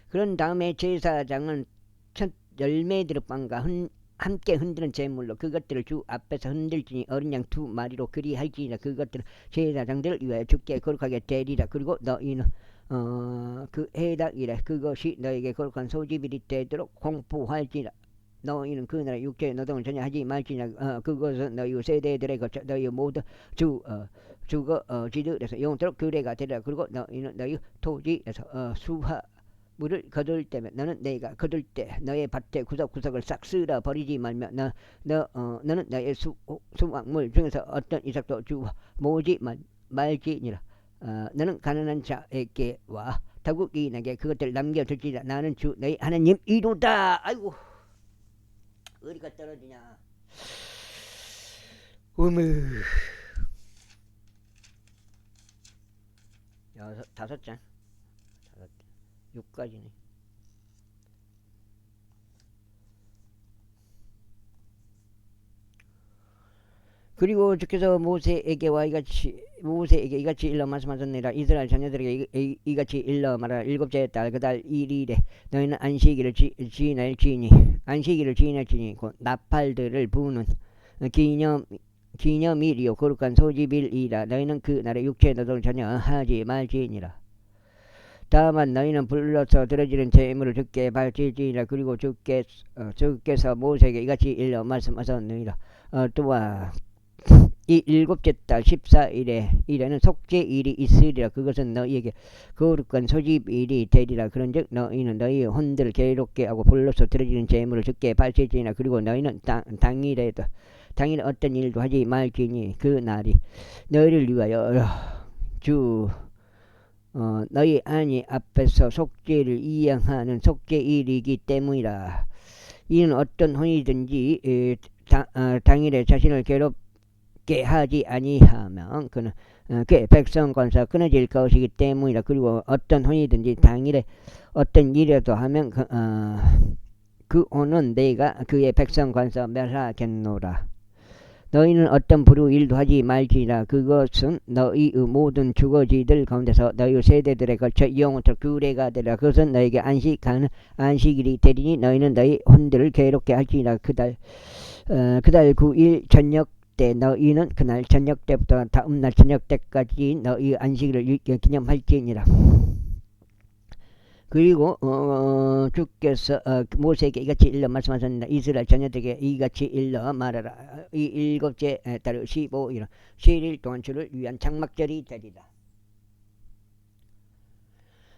A: 그런 다음에 제사장은 첫 열매들의 빵과 함께 흔드는 제물로 그것들을 주 앞에서 흔들지니 어린 양 2마리로 그리할지니라. 그것들은 제사장들을 위하여 주께 거룩하게 되리라. 그리고 너희는 그 해당이래 그것이 너에게 거룩한 소집일이 되도록 공포할지라. 너희는 그 나라 육체의 노동을 전혀 하지 말지니라. 그것은 너희 세대들의 거쳐 너희 모두 주거지들에서 영원토록 규례가 되리라. 그리고 너희는 너희 토지에서 수하 물을 거둘 때면 너는 내가 거둘 때 너의 밭의 구석구석을 싹 쓸어 버리지 말며 너는 너의 수확물 중에서 어떤 이삭도 주모지 말지니라. 너는 가난한 자에게와 다국인에게 그것들 남겨둘지라. 나는 주 너희 하나님 이로다. 아이고 어디가 떨어지냐. 다섯 장 6까지네. 그리고 주께서 모세에게 이같이 일러 말씀하셨느니라. 이스라엘 자녀들에게 이같이 일러 말하라. 일곱째 달 그 달 1일에 너희는 안식일을 지낼지니 곧 나팔들을 부는 기념일이요 거룩한 소집일이라. 너희는 그 날에 육체의 노동을 전혀 하지 말지니라. 다만 너희는 불러서 드려지는 제물을 주께 바칠지니라. 그리고 주께서 모세에게 이같이 일러 말씀하셨느니라. 또한 이 일곱째 달 14일에는 속죄일이 있으리라. 그것은 너희에게 거룩한 소집일이 되리라. 그런즉 너희는 너희의 혼들을 괴롭게 하고 불러서 드려지는 제물을 주께 바칠지니라. 그리고 너희는 당일에 어떤 일도 하지 말지니 그 날이 너희를 위하여 너희 아니 앞에서 속죄를 이행하는 속죄일이기 때문이라. 이는 어떤 혼이든지 당일에 자신을 괴롭게 하지 아니하면 그는 그 백성권서 끊어질 것이기 때문이라. 그리고 어떤 혼이든지 당일에 어떤 일이라도 하면 그 혼은 내가 그의 백성권서 멸하겠노라. 너희는 어떤 불우 일도 하지 말지라. 그것은 너희의 모든 주거지들 가운데서 너희 세대들에 걸쳐 영원토록 규례가 되리라. 그것은 너희에게 안식하는 안식일이 되리니 너희는 너희 혼들을 괴롭게 할지니라. 그달 9일 저녁 때 너희는 그날 저녁 때부터 다음날 저녁 때까지 너희 안식일을 기념할지니라. 그리고 주께서 모세에게 이같이 일러 말씀하셨느니라. 이스라엘 자녀들에게 이같이 일러 말하라. 이 일곱째 달 15일 7일 동안 주를 위한 장막절이 되리라.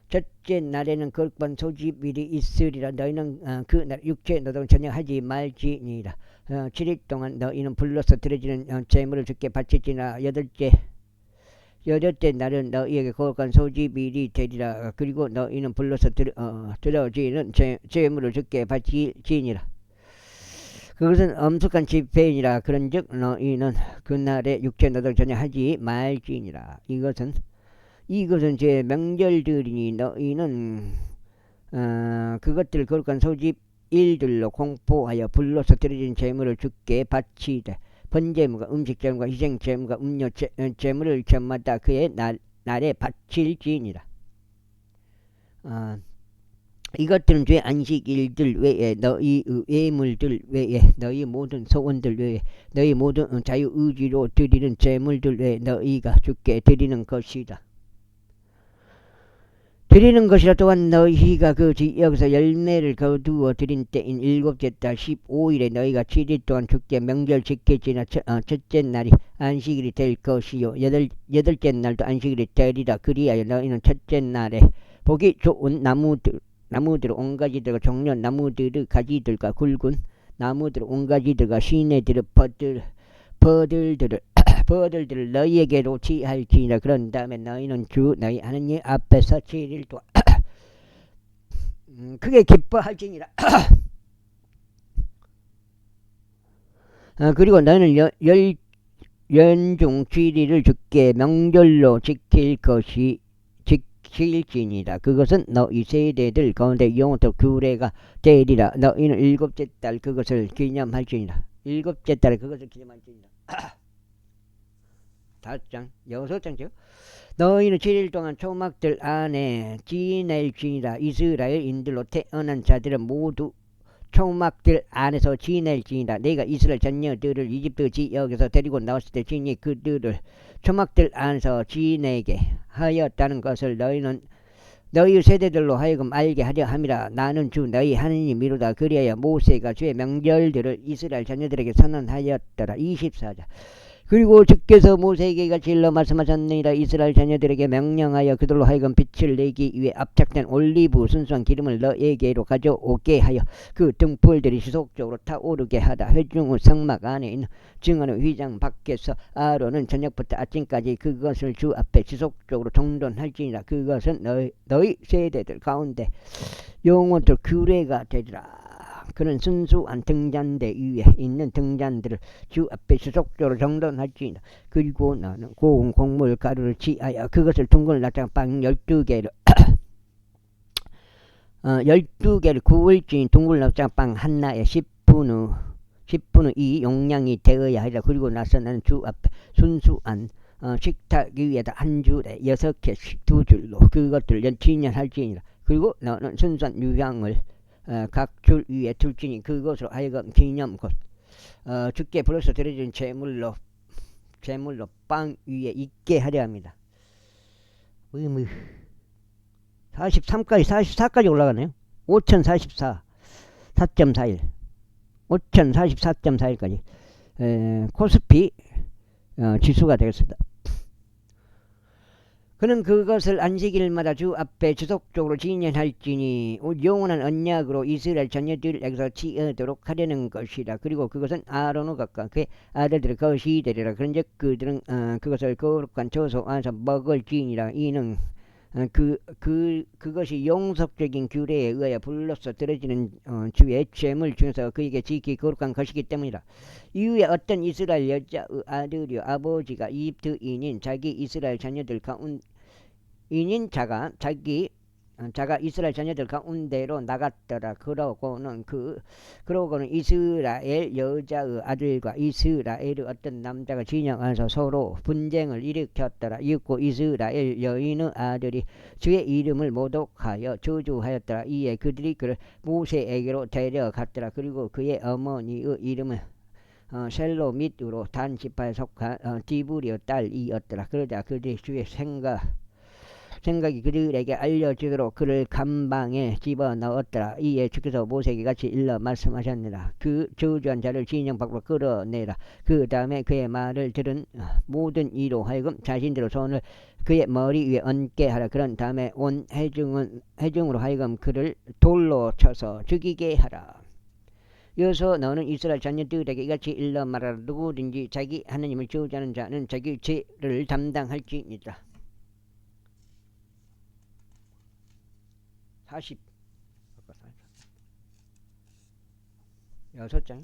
A: 첫째 날에는 거룩한 소집일이 있으리라. 너희는 그 날 육체 노동 전혀 하지 말지니라. 7일 동안 너희는 불러서 드려지는 제물을 주께 바칠지니라. 여덟째 날은 너희에게 거룩한 소집일이 되리라. 그리고 너희는 불러서 드려지는 제물을 주께 바칠지니라. 그것은 엄숙한 집회이니라. 그런즉 너희는 그날에 육체 노동 전혀 하지 말지니라. 이것은 제 명절들이니 너희는 그것들 거룩한 소집일들로 공포하여 불러서 드려진 제물을 주께 바치되 번제물과 음식제물과 희생제물과 음료제물을 저마다 그의 날에 바칠지니라. 이것들은 죄 안식일들 외에 너희의 예물들 외에 너희 모든 소원들 외에 너희 모든 자유의지로 드리는 제물들 외에 너희가 주께 드리는 것이다. 드리는 것이라. 또한 너희가 그 지역에서 열매를 거두어 드린 때인 일곱째 달 15일에 너희가 7일 동안 주께 명절 지킬지나 첫째 날이 안식일이 될 것이요 여덟째 날도 안식일이 되리라. 그리하여 너희는 첫째 날에 보기 좋은 나무들 온가지들과 종려 나무들의 가지들과 굵은 나무들 온가지들과 시내들의 버들들을 너희에게로 취할지니라. 그런 다음에 너희는 너희 하나님 앞에서 7일 동안 크게 기뻐할지니라. 그리고 너희는 연중 7일을 주께 명절로 지킬지니라. 그것은 너희 세대들 가운데 영원토록 규례가 되리라. 너희는 일곱째 달 그것을 기념할지니라. 일곱째 달에 그것을 기념할지니라. 5장 6장죠. 너희는 7일 동안 초막들 안에 지낼지니라. 이스라엘인들로 태어난 자들은 모두 초막들 안에서 지낼지니라. 내가 이스라엘 자녀들을 이집트 지역에서 데리고 나왔을 때 친히 그들을 초막들 안에서 지내게 하였다는 것을 너희는 너희 세대들로 하여금 알게 하려 함이라. 나는 주 너희 하느님이로다. 그리하여 모세가 주의 명절들을 이스라엘 자녀들에게 선언하였더라. 24절. 그리고 주께서 모세에게 같이 일러 말씀하셨느니라. 이스라엘 자녀들에게 명령하여 그들로 하여금 빛을 내기 위해 압착된 올리브 순수한 기름을 너에게로 가져오게 하여 그 등불들이 지속적으로 타오르게 하다. 회중 후 성막 안에 있는 증언의 휘장 밖에서 아론은 저녁부터 아침까지 그것을 주 앞에 지속적으로 정돈할지니라. 그것은 너희 세대들 가운데 영원토록 규례가 되리라. 그는 순수한 등잔대 위에 있는 등잔들을 주 앞에 지속적으로 정돈할지니라. 그리고 나는 고운 곡물 가루를 취하여 그것을 둥근 납작빵 12개를 12개를 구울지니 둥근 납작빵 하나에 10분의 2 용량이 되어야 하리라. 그리고 나서 나는 주 앞에 순수한 식탁 위에다 한 줄에 6개씩 2줄로 그것들을 진열할지니라. 그리고 너는 순수한 유향을 각 줄 위에 둘지니 그것으로 하여금 기념 곧 주께 불어서 드려진 제물로 빵 위에 있게 하려 합니다. 43까지 44까지 올라가네요. 5044 4.41 5044.41까지 코스피 지수가 되겠습니다. 그는 그것을 안식일마다 주 앞에 지속적으로 진행할지니 영원한 언약으로 이스라엘 자녀들에게서 취하도록 하려는 것이라. 그리고 그것은 아론의 것과 그의 아들들의 것이 되리라. 그런즉 그들은 그것을 거룩한 처소 안에서 먹을지니라. 이는 그것이 용속적인 규례에 의하여 불로서 드려지는 주의 죄물 중에서 그에게 지키 거룩한 것이기 때문이라. 이후에 어떤 이스라엘 여자의 아들이요 아버지가 이집트인인 자기 이스라엘 자녀들 가운데 자가 이스라엘 자녀들 가운데로 나갔더라. 그러고는 이스라엘 여자의 아들과 이스라엘의 어떤 남자가 진영 안에서 서로 분쟁을 일으켰더라. 이윽고 이스라엘 여인의 아들이 주의 이름을 모독하여 저주하였더라. 이에 그들이 그를 모세에게로 데려갔더라. 그리고 그의 어머니의 이름은 셀로밋으로 단 지파에 속한 디브리의 딸이었더라. 그러자 그들이 주의 생각이 그들에게 알려지도록 그를 감방에 집어넣었더라. 이에 주께서 모세에게 같이 일러 말씀하셨느라. 그 저주한 자를 진영 밖으로 끌어내라. 그 다음에 그의 말을 들은 모든 이로 하여금 자신들의 손을 그의 머리 위에 얹게 하라. 그런 다음에 온 회중으로 하여금 그를 돌로 쳐서 죽이게 하라. 여기서 너는 이스라엘 자녀들에게 이같이 일러 말하라. 누구든지 자기 하나님을 저주하는 자는 자기 죄를 담당할지니라. 6장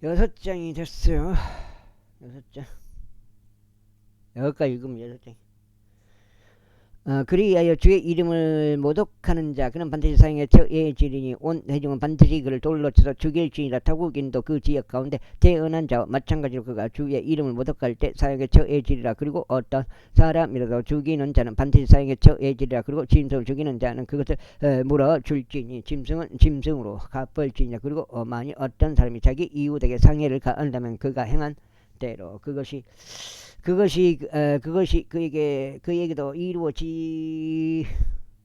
A: 6장이 됐어요. 6장 여기까지 읽으면 6장. 그리하여 주의 이름을 모독하는 자 그는 반드시 사형에 처해지리니 온 회중은 반드시 그를 돌로 쳐서 죽일지니라. 타국인도 그 지역 가운데 태어난 자와 마찬가지로 그가 주의 이름을 모독할 때 사형에 처해지리라. 그리고 어떤 사람이라도 죽이는 자는 반드시 사형에 처해지리라. 그리고 짐승을 죽이는 자는 그것을 물어줄지니 짐승은 짐승으로 갚을지니라. 그리고 만일 어떤 사람이 자기 이웃에게 상해를 가한다면 그가 행한 대로 그것이 그에게도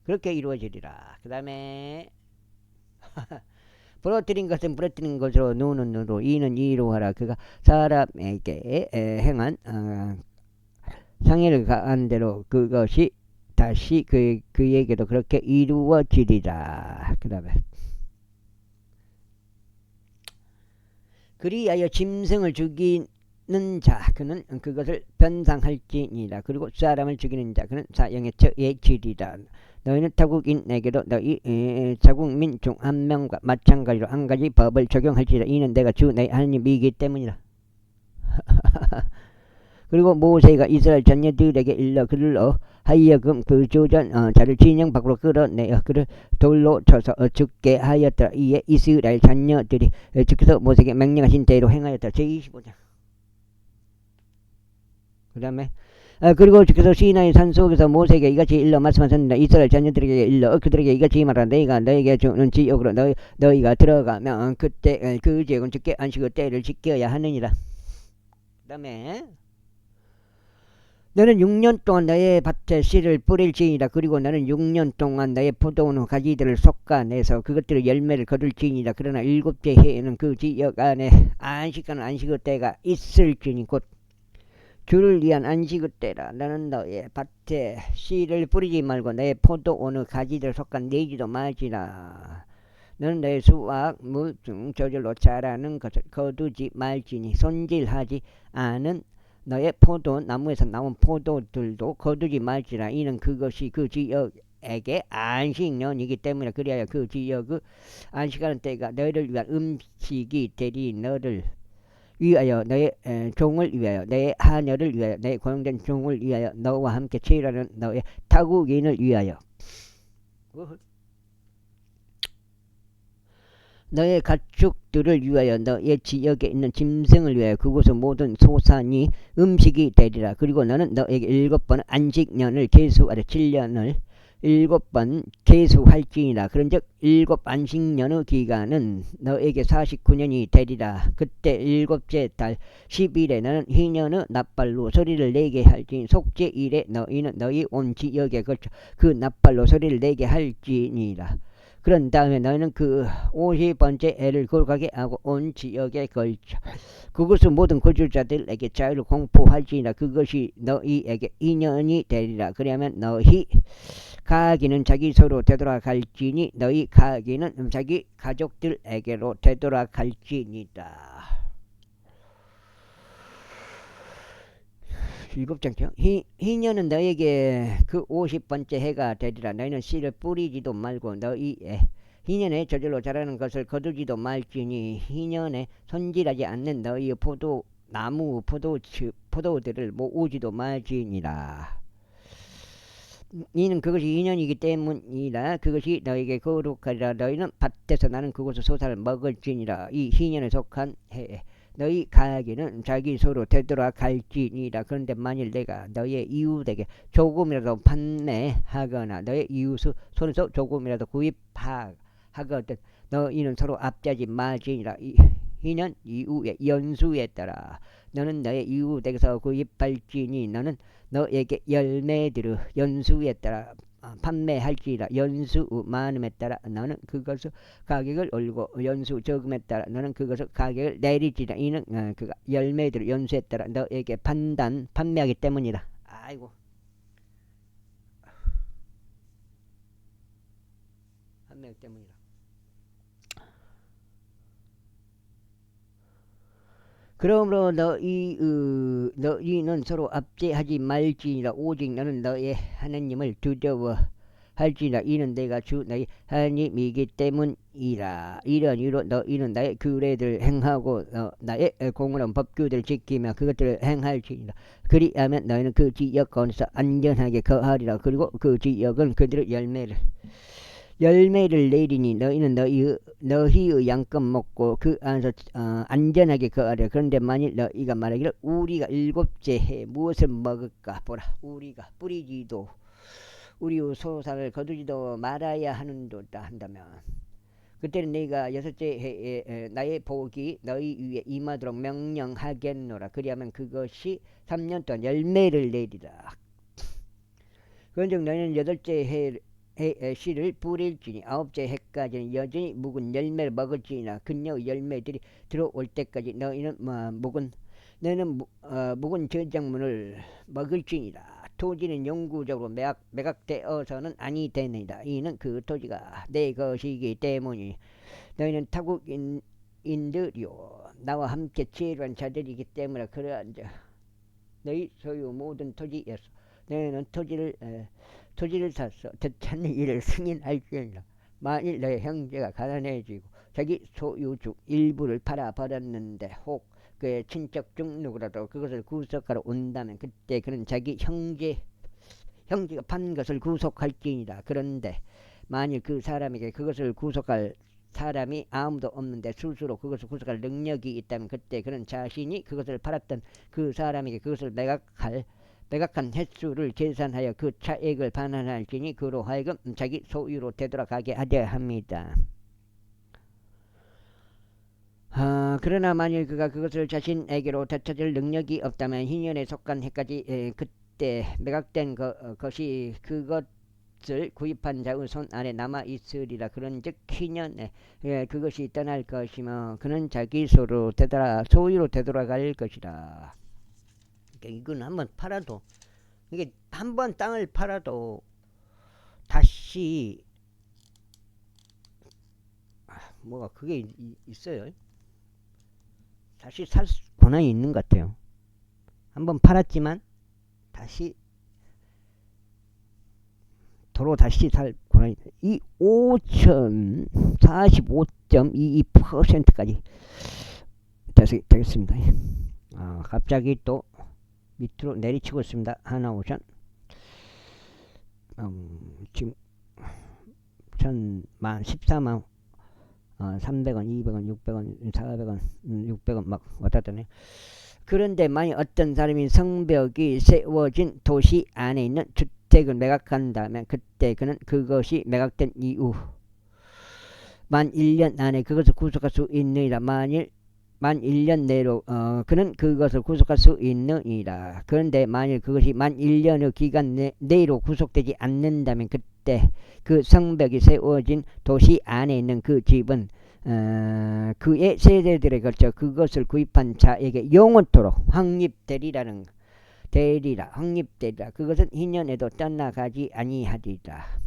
A: 그렇게 이루어지리라. 그 다음에 부러뜨린 것은 부러뜨린 것으로 눈은 눈으로 이는 이로 하라. 그가 사람에게 행한 상해를 가한 대로 그것이 다시 그에게도 그렇게 이루어지리라. 그 다음에 그리하여 짐승을 죽인 자 그는 그것을 변상할지니라. 그리고 사람을 죽이는 자 그는 사형에 처해지리라. 너희는 타국인에게도 너희 자국민 중 한 명과 마찬가지로 한 가지 법을 적용할지라. 이는 내가 주 너희 하나님이기 때문이라. 그리고 모세가 이스라엘 자녀들에게 일러 그들로 하여금 그 저주한 자를 진영 밖으로 끌어내어 그를 돌로 쳐서 죽게 하였더라. 이에 이스라엘 자녀들이 주께서 모세에게 명령하신 대로 행하였더라. 제25장. 그 다음에 그리고 그래서 시나이 산 속에서 모세에게 이같이 일러 말씀하셨느니라. 이스라엘 자녀들에게 일러 그들에게 이같이 말하라. 너희가 너희에게 주는 지역으로 너희가 들어가면 그때 그 지역은 주께 안식의 때를 지켜야 하느니라. 그 다음에 너는 6년 동안 너의 밭에 씨를 뿌릴지니라. 그리고 너는 6년 동안 너의 포도원 가지들을 솎아내서 그것들의 열매를 거둘지니라. 그러나 일곱째 해에는 그 지역 안에 안식하는 안식의 때가 있을지니 곧 주를 위한 안식의 때라. 너는 너의 밭에 씨를 뿌리지 말고 너의 포도원의 가지들을 솎아내지도 말지라. 너는 너의 수확 물 중 저절로 자라는 것을 거두지 말지니 손질하지 않은 너의 포도 나무에서 나온 포도들도 거두지 말지라. 이는 그것이 그 지역에게 안식년이기 때문에 그리하여 그 지역의 안식하는 때가 너희를 위한 음식이 되리. 너를 위하여 너의 종을 위하여 너의 하녀를 위하여 너의 고용된 종을 위하여 너와 함께 체일하는 너의 타국인을 위하여 너의 가축들을 위하여 너의 지역에 있는 짐승을 위하여 그곳의 모든 소산이 음식이 되리라. 그리고 너는 너에게 7번 안식년을 계수하되 7년을 7번 계수할지니라. 그런즉 7 안식년의 기간은 너에게 49년이 되리라. 그때 7째 달 10일에 너는 희년의 납발로 소리를 내게 할지니 속죄일에 너희는 너희 온 지역에 걸쳐 그 납발로 소리를 내게 할지니라. 그런 다음에 너희는 그 50번째 애를 거룩하게 하고 온 지역에 걸쳐 그것은 모든 거주자들에게 자유를 공포할지니라. 그것이 너희에게 인연이 되리라. 그러면 너희 가기는 자기 서로 되돌아갈지니 너희 가기는 자기 가족들에게로 되돌아갈지니라. 7장죠. 희년은 너에게 그 50번째 해가 되리라. 너희는 씨를 뿌리지도 말고 너희의 희년에 저절로 자라는 것을 거두지도 말지니 희년에 손질하지 않는 너희의 포도나무 포도들을 모으지도 말지니라. 이는 그것이 희년이기 때문이라. 그것이 너에게 거룩하리라. 너희는 밭에서 나는 그곳의 소사를 먹을지니라. 이 희년에 속한 해에 너희 가게는 자기 서로 되돌아갈지니라. 그런데 만일 내가 너의 이웃에게 조금이라도 판매하거나 너의 이웃의 손에서 조금이라도 구입하거든 너희는 서로 압제하지 말지니라. 희년 이후의 연수에 따라 너는 너의 이웃에게서 구입할지니 너는 너에게 열매들의 연수에 따라 판매할지라. 연수 많음에 따라 너는 그것을 가격을 올리고 연수 적음에 따라 너는 그것을 가격을 내리지라. 이는 그가 열매들의 연수에 따라 너에게 판매하기 때문이라. 아이고 판매하기 때문이라. 그러므로 너희는 서로 압제하지 말지니라. 오직 너는 너의 하나님을 두려워할지니라. 이는 내가 주 너희 하나님이기 때문이라. 이런 이유로 너희는 나의 규례들을 행하고 나의 공의로운 법규들을 지키며 그것들을 행할지니라. 그리하면 너희는 그 지역 가운데서 안전하게 거하리라. 그리고 그 지역은 그들의 열매를 내리니 너희는 너희의 양껏 먹고 그 안에서 안전하게 거하리라. 그런데 만일 너희가 말하기를 우리가 7째 해 무엇을 먹을까 보라. 우리가 뿌리지도 우리의 소산을 거두지도 말아야 하는도다 한다면 그때는 너희가 6째 해에 나의 복이 너희 위에 임하도록 명령하겠노라. 그리하면 그것이 3년 동안 열매를 내리라. 그런즉 너희는 8째 해에 씨를 뿌릴지니 9째 해까지는 여전히 묵은 열매를 먹을지니라. 그녀의 열매들이 들어올 때까지 너희는 묵은 저작물을 먹을지니라. 토지는 영구적으로 매각되어서는 아니 되느니라. 이는 그 토지가 내 것이기 때문이니 너희는 타국인들이요 나와 함께 지혜로운 자들이기 때문에 그러한 너희 소유 모든 토지에서 너희는 토지를 사서 되찾는 일을 승인할지니라. 만일 너의 형제가 가난해지고 자기 소유 중 일부를 팔아버렸는데 혹 그의 친척 중 누구라도 그것을 구속하러 온다면 그때 그는 자기 형제가 판 것을 구속할지니라. 그런데 만일 그 사람에게 그것을 구속할 사람이 아무도 없는데 스스로 그것을 구속할 능력이 있다면 그때 그는 자신이 그것을 팔았던 그 사람에게 그것을 매각할 매각한 횟수를 계산하여 그 차액을 반환할지니 그로 하여금 자기 소유로 되돌아가게 하려 합니다. 그러나 만일 그가 그것을 자신에게로 되찾을 능력이 없다면 희년에 속한 해까지 그때 매각된 것이 그것을 구입한 자의 손 안에 남아 있으리라. 그런즉 희년에 그것이 떠날 것이며 그는 자기 소유로 되돌아갈 것이라. 그러니까 이건 한번 팔아도, 이게 한번 땅을 팔아도 다시 뭐가 그게 있어요. 다시 살 권한이 있는 것 같아요. 한번 팔았지만 다시 도로 다시 살 권한이, 이 5,045.22%까지 되겠습니다. 갑자기 또 밑으로 내리치고 있습니다. 하나오션 지금 14만 300원, 200원, 600원, 400원, 600원 막 왔다 갔다. 그런데 만약 어떤 사람이 성벽이 세워진 도시 안에 있는 주택을 매각한다면 그때 그는 그것이 매각된 이후 만 1년 안에 그것을 구속할 수 있느니라. 만일 만 1년 내로 그는 그것을 구속할 수 있느니라. 그런데 만일 그것이 만 1년의 기간 내로 구속되지 않는다면 그때 그 성벽이 세워진 도시 안에 있는 그 집은 그의 세대들에 걸쳐 그것을 구입한 자에게 영원토록 확립되리라. 그것은 희년에도 떠나가지 아니하리라.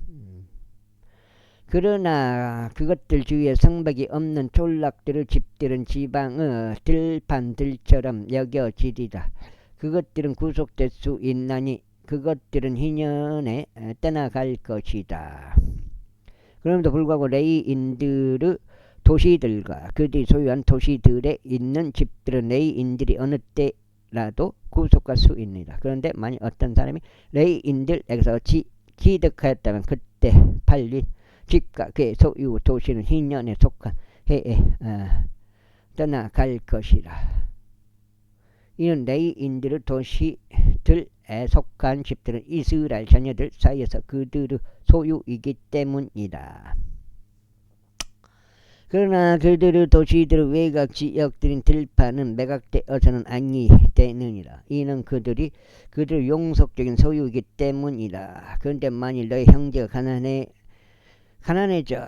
A: 그러나 그것들 주위에 성벽이 없는 촌락들의 집들은 지방의 들판들처럼 여겨지리라. 그것들은 구속될 수 있나니 그것들은 희년에 떠나갈 것이다. 그럼에도 불구하고 레위인들의 도시들과 그들이 소유한 도시들에 있는 집들은 레위인들이 어느 때라도 구속할 수 있느니라. 그런데 만약 어떤 사람이 레위인들에게서 취득하였다면 그때 팔린 집과 그의 소유 도시는 희년에 속한 해에 떠나갈 것이라. 이는 레위인들의 도시들에 속한 집들은 이스라엘 자녀들 사이에서 그들의 소유이기 때문이다. 그러나 그들의 도시들의 외곽 지역들인 들판은 매각되어서는 아니 되느니라. 이는 그들의 용속적인 소유이기 때문이라. 그런데 만일 너의 형제가 가난해져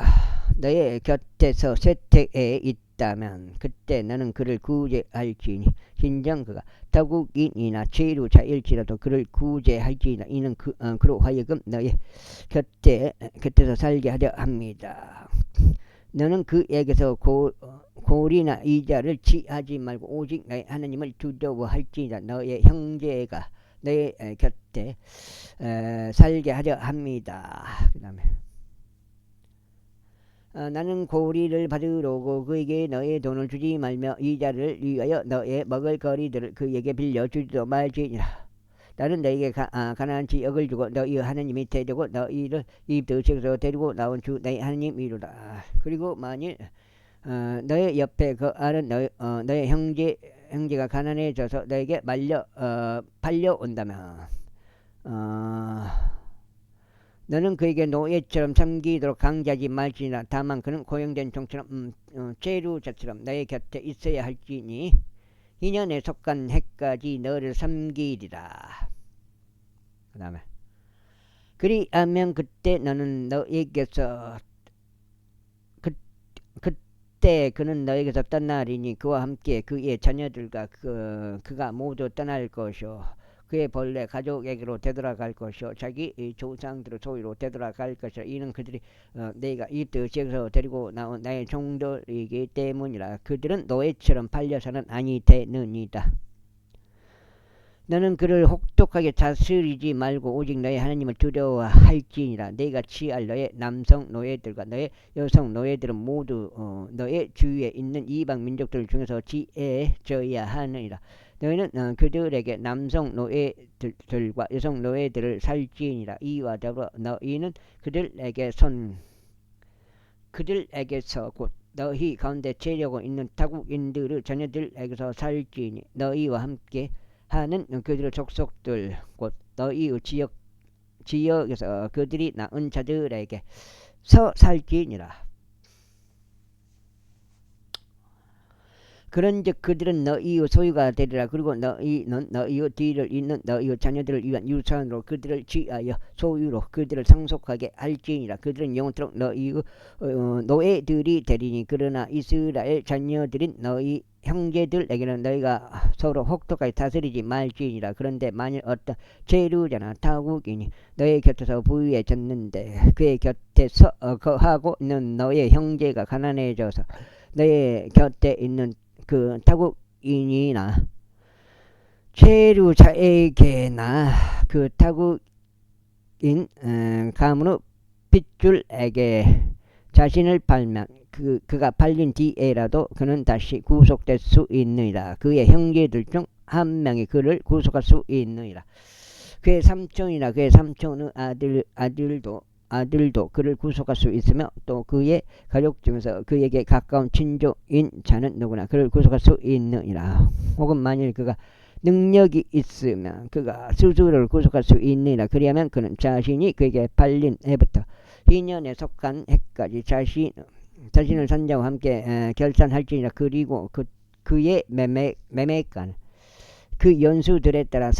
A: 너의 곁에서 쇠퇴에 있다면 그때 너는 그를 구제할지니 진정 그가 타국인이나 죄류자일지라도 그를 구제할지니라. 이는 그로 하여금 너의 곁에서 살게 하려 합니다. 너는 그에게서 고리나 이자를 취하지 말고 오직 너의 하나님을 두려워할지니라. 너의 형제가 너의 곁에 살게 하려 합니다. 그 다음에 나는 고리를 받으러 오고 그에게 너의 돈을 주지 말며 이자를 위하여 너의 먹을 거리들을 그에게 빌려주지도 말지니라. 나는 너에게 가나안 지역을 주고 너희 하나님이 되려고 너희를 이집트 지역에서 데리고 나온 주 너희 하나님이로다. 그리고 만일 너의 옆에 거하는 너의 형제가 가난해져서 너에게 팔려온다면 너는 그에게 노예처럼 섬기도록 강제하지 말지니라. 다만 그는 고용된 종처럼 죄류자처럼 너의 곁에 있어야 할지니 희년에 속한 해까지 너를 섬기리라. 그 다음에 그리하면 그때 너는 너에게서 그때 그는 너에게서 떠나리니 그와 함께 그의 자녀들과 그가 모두 떠날 것이요 그의 본래 가족에게로 되돌아갈 것이요 자기 조상들의 소유로 되돌아갈 것이요 이는 그들이 내가 이집트 지역에서 데리고 나온 나의 종들이기 때문이라. 그들은 노예처럼 팔려서는 아니 되느니라. 너는 그를 혹독하게 다스리지 말고 오직 너의 하나님을 두려워할지니라. 내가 취할 너의 남성 노예들과 너의 여성 노예들은 모두 너의 주위에 있는 이방 민족들 중에서 지혜져야 하느니라. 너희는 그들에게 남성 노예들과 여성 노예들을 살지니라. 이와 더불어 너희는 그들에게서 곧 너희 가운데 재려고 있는 타국인들의 자녀들에게서 살지니 너희와 함께 하는 그들의 족속들 곧 너희의 지역에서 그들이 낳은 자들에게 서 살지니라. 그런즉 그들은 너희의 소유가 되리라. 그리고 너희는 너희의 뒤를 잇는 너희의 자녀들을 위한 유산으로 그들을 취하여 소유로 그들을 상속하게 할지니라. 그들은 영원토록 너희의 노예들이 되리니. 그러나 이스라엘 자녀들인 너희 형제들에게는 너희가 서로 혹독하게 다스리지 말지니라. 그런데 만일 어떤 제루자나 타국인이 너희 곁에서 부유해졌는데 그의 곁에서 거하고 있는 너의 형제가 가난해져서 너의 곁에 있는 그 타국인이나 체류자에게나 그 타국인 가문의 핏줄에게 자신을 팔면 그가 팔린 뒤에라도 그는 다시 구속될 수 있느니라. 그의 형제들 중 한 명이 그를 구속할 수 있느니라. 그의 삼촌이나 그의 삼촌의 아들도 그를 구속할 수 있으며 또 그의 가족 중에서 그에게 가까운 친족인 자는 누구나 그를 구속할 수 있느니라. 혹은 만일 그가 능력이 있으면 그가 스스로를 구속할 수 있느니라. 그리하면 그는 자신이 그에게 팔린 해부터 2년에 속한 해까지 자신을 산자와 함께 결산할지니라. 그리고 그의 매매가는 그 연수들에 따라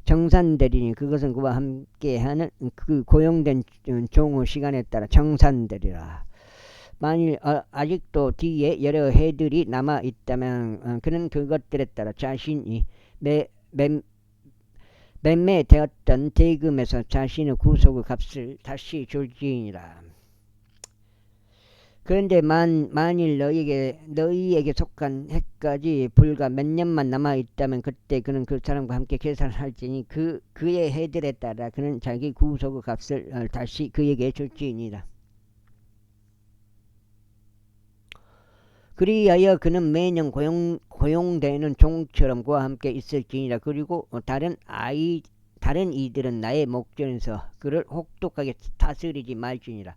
A: 정산되리니 그것은 그와 함께하는 그 고용된 종의 시간에 따라 정산되리라. 만일 아직도 뒤에 여러 해들이 남아 있다면 그는 그것들에 따라 자신이 매매되었던 대금에서 자신의 구속의 값을 다시 줄지니라. 그런데 만일 너희에게 속한 해까지 불과 몇 년만 남아 있다면 그때 그는 그 사람과 함께 계산할지니 그의 해들에 따라 그는 자기 구속의 값을 다시 그에게 줄지니라. 그리하여 그는 매년 고용되는 종처럼 그와 함께 있을지니라. 그리고 다른 이들은 나의 목전에서 그를 혹독하게 다스리지 말지니라.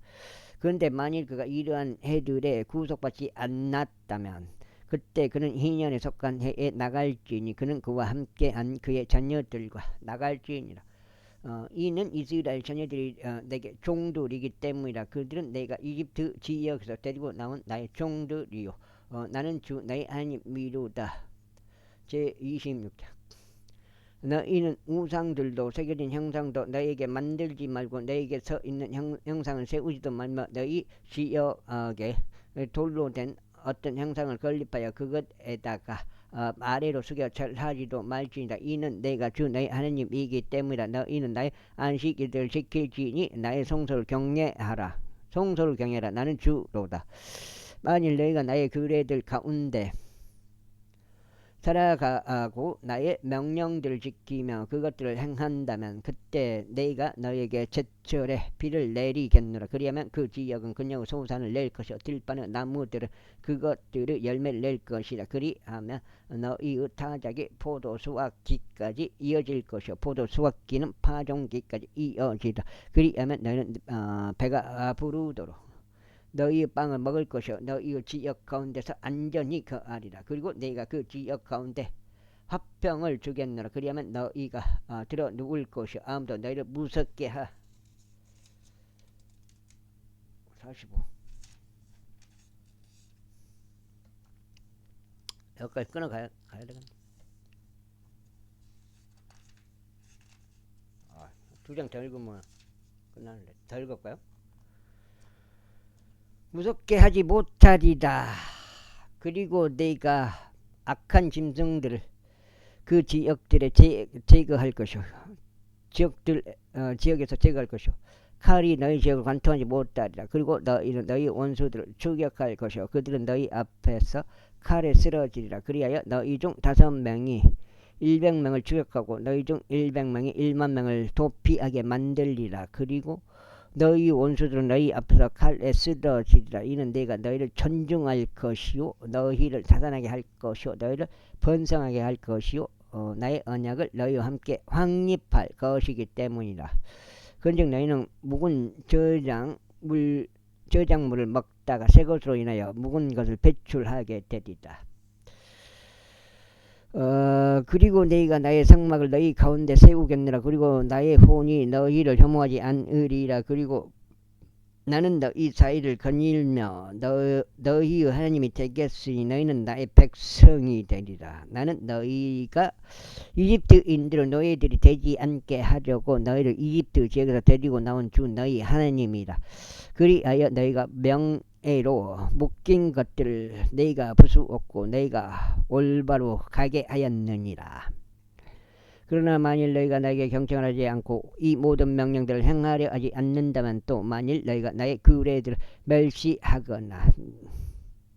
A: 그런데 만일 그가 이러한 해들에 구속받지 않았다면 그때 그는 희년에 속한 해에 나갈지니 그는 그와 함께한 그의 자녀들과 나갈지니라. 이는 이스라엘 자녀들이 내게 종들이기 때문이라. 그들은 내가 이집트 지역에서 데리고 나온 나의 종들이요 나는 주 나의 하나님이로다. 제26장. 너희는 우상들도 새겨진 형상도 너희에게 만들지 말고 너희에게 서 있는 형상을 세우지도 말며 너희 지역에 돌로 된 어떤 형상을 건립하여 그것에다가 아래로 숙여 절하지도 말지니라. 이는 내가 주 너희 하나님이기 때문이라. 너희는 나의 안식일을 지킬지니 나의 성소를 경외하라. 나는 주로다. 만일 너희가 나의 규례들 가운데 살아가고 나의 명령들을 지키며 그것들을 행한다면 그때 내가 너에게 제철에 비를 내리겠노라. 그리하면 그 지역은 그녀의 소산을 낼 것이요 들판의 나무들은 그것들의 열매를 낼 것이라. 그리하면 너희의 타작이 포도 수확기까지 이어질 것이요 포도 수확기는 파종기까지 이어지라. 그리하면 너희는 배가 부르도록 너희의 빵을 먹을 것이요 너희의 지역 가운데서 안전히 거하리라. 그리고 내가 그 지역 가운데 화평을 주겠노라. 그리하면 너희가 들어 누울 것이요 아무도 너희를 무섭게 45 여기까지 끊어가야 되겠네. 2장 더 읽으면 끝나는데 더 읽을까요? 무섭게 하지 못하리라. 그리고 내가 악한 짐승들을 그 지역들에 제거할 것이요 지역에서 제거할 것이요 칼이 너희 지역을 관통하지 못하리라. 그리고 너희는 너희 원수들을 추격할 것이요 그들은 너희 앞에서 칼에 쓰러지리라. 그리하여 너희 중 5명이 100명을 추격하고 너희 중 100명이 100,000명을 도피하게 만들리라. 그리고 너희 원수들은 너희 앞에서 칼에 쓰러지리라. 이는 내가 너희를 존중할 것이요 너희를 자산하게 할 것이요 너희를 번성하게 할 것이요 나의 언약을 너희와 함께 확립할 것이기 때문이라. 그런즉 너희는 묵은 저작물을 먹다가 새 것으로 인하여 묵은 것을 배출하게 되리라. 그리고 내가 나의 성막을 너희 가운데 세우겠느라. 그리고 나의 혼이 너희를 혐오하지 않으리라. 그리고 나는 너희 사이를 거닐며 너희의 하나님이 되겠으니 너희는 나의 백성이 되리라. 나는 너희가 이집트인들의 노예들이 되지 않게 하려고 너희를 이집트 지역에서 데리고 나온 주 너희 하나님이라. 그리하여 너희가 명예로 묶인 것들을 너희가 부수었고 너희가 올바로 가게 하였느니라. 그러나 만일 너희가 나에게 경청을 하지 않고 이 모든 명령들을 행하려 하지 않는다면, 또 만일 너희가 나의 규례들을 멸시하거나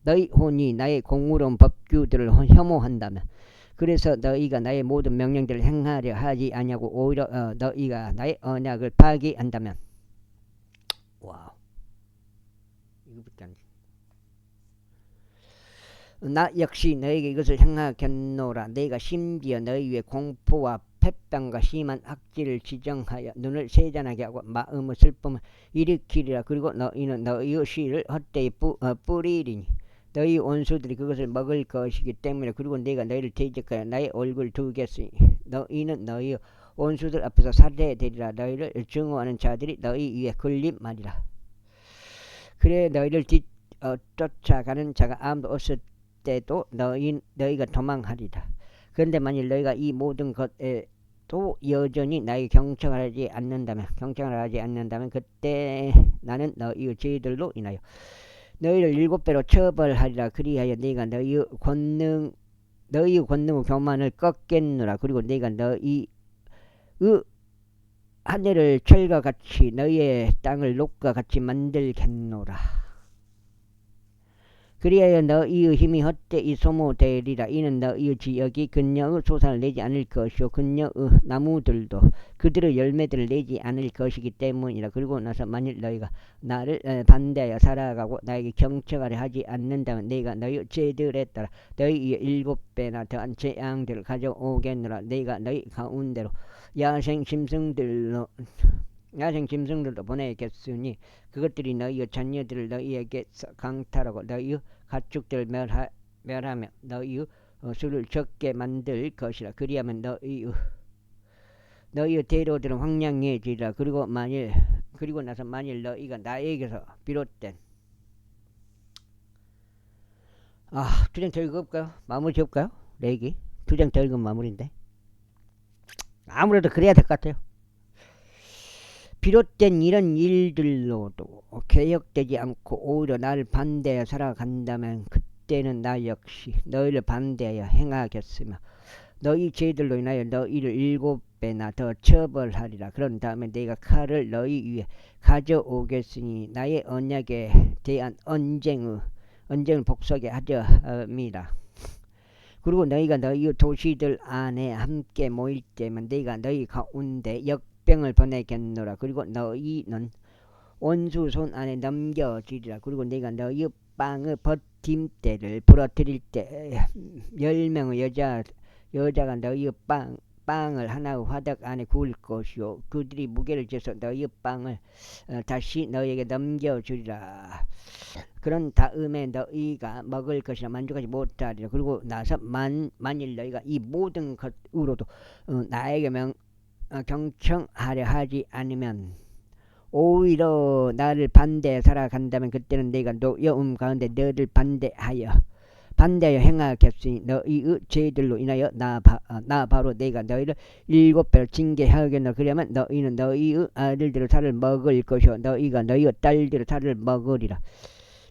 A: 너희 혼이 나의 공의로운 법규들을 혐오한다면, 그래서 너희가 나의 모든 명령들을 행하려 하지 아니하고 오히려 너희가 나의 언약을 파기한다면, 와우, 이거밖에 안 돼. 나 역시 너에게 이것을 행하겠노라. 내가 심지어 너희 위에 공포와 폐병과 심한 악질을 지정하여 눈을 세잔하게 하고 마음의 슬픔을 일으키리라. 그리고 너희는 너희의 씨를 헛되이 뿌리리니 너희 원수들이 그것을 먹을 것이기 때문에. 그리고 내가 너희를 대적하여 나의 얼굴을 두겠으니 너희는 너희 원수들 앞에서 살해되리라. 너희를 증오하는 자들이 너희 위에 걸림하리라. 그래 너희를 쫓아가는 자가 아무도 없을 때도 너희가 도망하리라. 그런데 만일 너희가 이 모든 것에도 여전히 나에게 경청을 하지 않는다면 그때 나는 너희의 죄들로 인하여 너희를 7배로 처벌하리라. 그리하여 내가 너희의 권능의 교만을 꺾겠노라. 그리고 내가 너희의 하늘을 철과 같이 너희의 땅을 녹과 같이 만들겠노라. 그리하여 너희의 힘이 헛되이 소모되리라. 이는 너희의 지역이 근녀의 소산을 내지 않을 것이요 근녀의 나무들도 그들의 열매들을 내지 않을 것이기 때문이라. 그리고 나서 만일 너희가 나를 반대하여 살아가고 나에게 경청하려 하지 않는다면 내가 너희 죄들에 따라 너희의 7배나 더한 재앙들을 가져오겠노라. 내가 너희 가운데로 야생 짐승들도 보내겠으니 그것들이 너희의 자녀들을 너희에게서 강탈하고 너희의 가축들을 멸하며 너희의 수를 적게 만들 것이라. 그리하면 너희의 대로들은 황량해지리라. 그리고 나서 만일 너희가 나에게서 비롯된 2장 더 읽어볼까요? 마무리 지을까요? 레기 2장 더 읽으면 마무리인데 아무래도 그래야 될 것 같아요. 비롯된 이런 일들로도 개혁되지 않고 오히려 나를 반대하여 살아간다면 그때는 나 역시 너희를 반대하여 행하겠으며 너희 죄들로 인하여 너희를 7배나 더 처벌하리라. 그런 다음에 내가 칼을 너희 위에 가져오겠으니 나의 언약에 대한 언쟁을 복수하게 하렵니다. 그리고 너희가 너희의 도시들 안에 함께 모일 때면 내가 너희 가운데 병을 보내겠노라. 그리고 너희는 원수 손 안에 넘겨지리라. 그리고 내가 너희의 빵의 버팀대를 부러뜨릴 때 10명의 여자가 너희의 빵을 하나의 화덕 안에 구울 것이요 그들이 무게를 재서 너희의 빵을 다시 너희에게 넘겨주리라. 그런 다음에 너희가 먹을 것이라 만족하지 못하리라. 그리고 나서 만일 너희가 이 모든 것으로도 나에게 경청하려 하지 않으면 오히려 나를 반대해 살아간다면 그때는 내가 노여움 가운데 너를 반대하여 행하겠으니 너희의 죄들로 인하여 나 바로 내가 너희를 7배로 징계하겠노라. 그러면 너희는 너희의 아들들의 살을 먹을 것이요 너희가 너희의 딸들의 살을 먹으리라.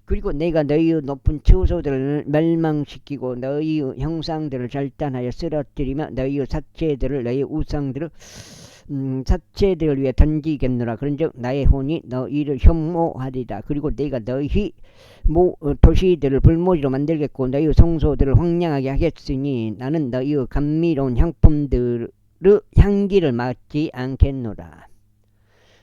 A: 그리고 내가 너희의 높은 처소들을 멸망시키고 너희의 형상들을 절단하여 쓰러뜨리며 너희의 너희의 우상들을 사체들을 위해 던지겠노라. 그런즉 나의 혼이 너희를 혐오하리라. 그리고 내가 너희 도시들을 불모지로 만들겠고 너희의 성소들을 황량하게 하겠으니 나는 너희의 감미로운 향품들의 향기를 맡지 않겠노라.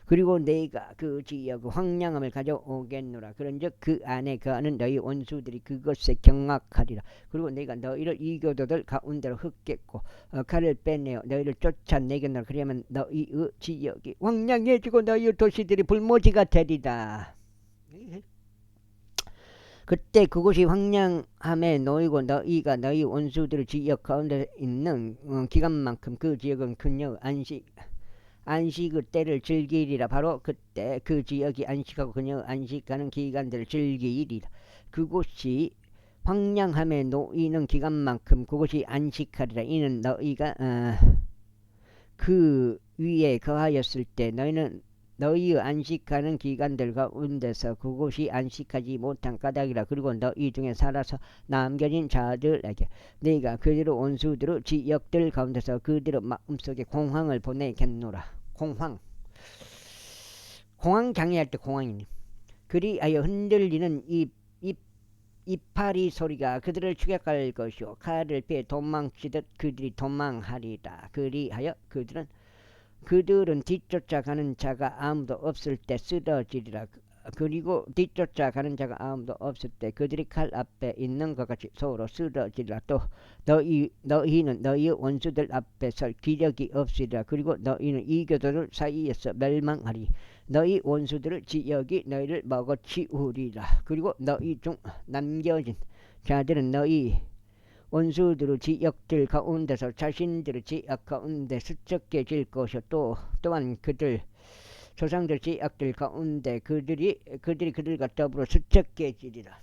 A: 그리고 내가 그 지역 황량함을 가져오겠노라. 그런즉 그 안에 거하는 너희 원수들이 그것에 경악하리라. 그리고 내가 너희를 이교도들 가운데로 흩겠고 칼을 빼내어 너희를 쫓아내겠노라. 그러면 너희의 지역이 황량해지고 너희의 도시들이 불모지가 되리라. 그때 그곳이 황량함에 놓이고 너희가 너희 원수들의 지역 가운데 있는 기간만큼 그 지역은 그녀 안식의 때를 즐기리라. 바로 그때 그 지역이 안식하고 그녀 안식하는 기간들을 즐기리라. 그곳이 황량함에 놓이는 기간만큼 그곳이 안식하리라. 이는 너희가 그 위에 거하였을 때 너희는 너희의 안식하는 기간들 가운데서 그곳이 안식하지 못한 까닭이라. 그리고 너희 중에 살아서 남겨진 자들에게 네가 그들의 원수들의 지역들 가운데서 그들의 마음속에 공황을 보내겠노라. 공황 장애할 때 공황이니. 그리하여 흔들리는 이파리 소리가 그들을 추격할 것이요 칼을 피해 도망치듯 그들이 도망하리라. 그리하여 그들은 뒤쫓아가는 자가 아무도 없을 때 쓰러지리라. 그리고 뒤쫓아가는 자가 아무도 없을 때 그들이 칼 앞에 있는 것 같이 서로 쓰러지리라. 또 너희는 너희의 원수들 앞에 설 기력이 없으리라. 그리고 너희는 이교도들 사이에서 멸망하리. 너희 원수들의 지역이 너희를 먹어치우리라. 그리고 너희 중 남겨진 자들은 너희 원수들의 지역들 가운데서 자신들의 지역 가운데 수척해질 것이요 또한 그들 조상들 지역들 가운데 그들이 그들과 더불어 수척해지리라.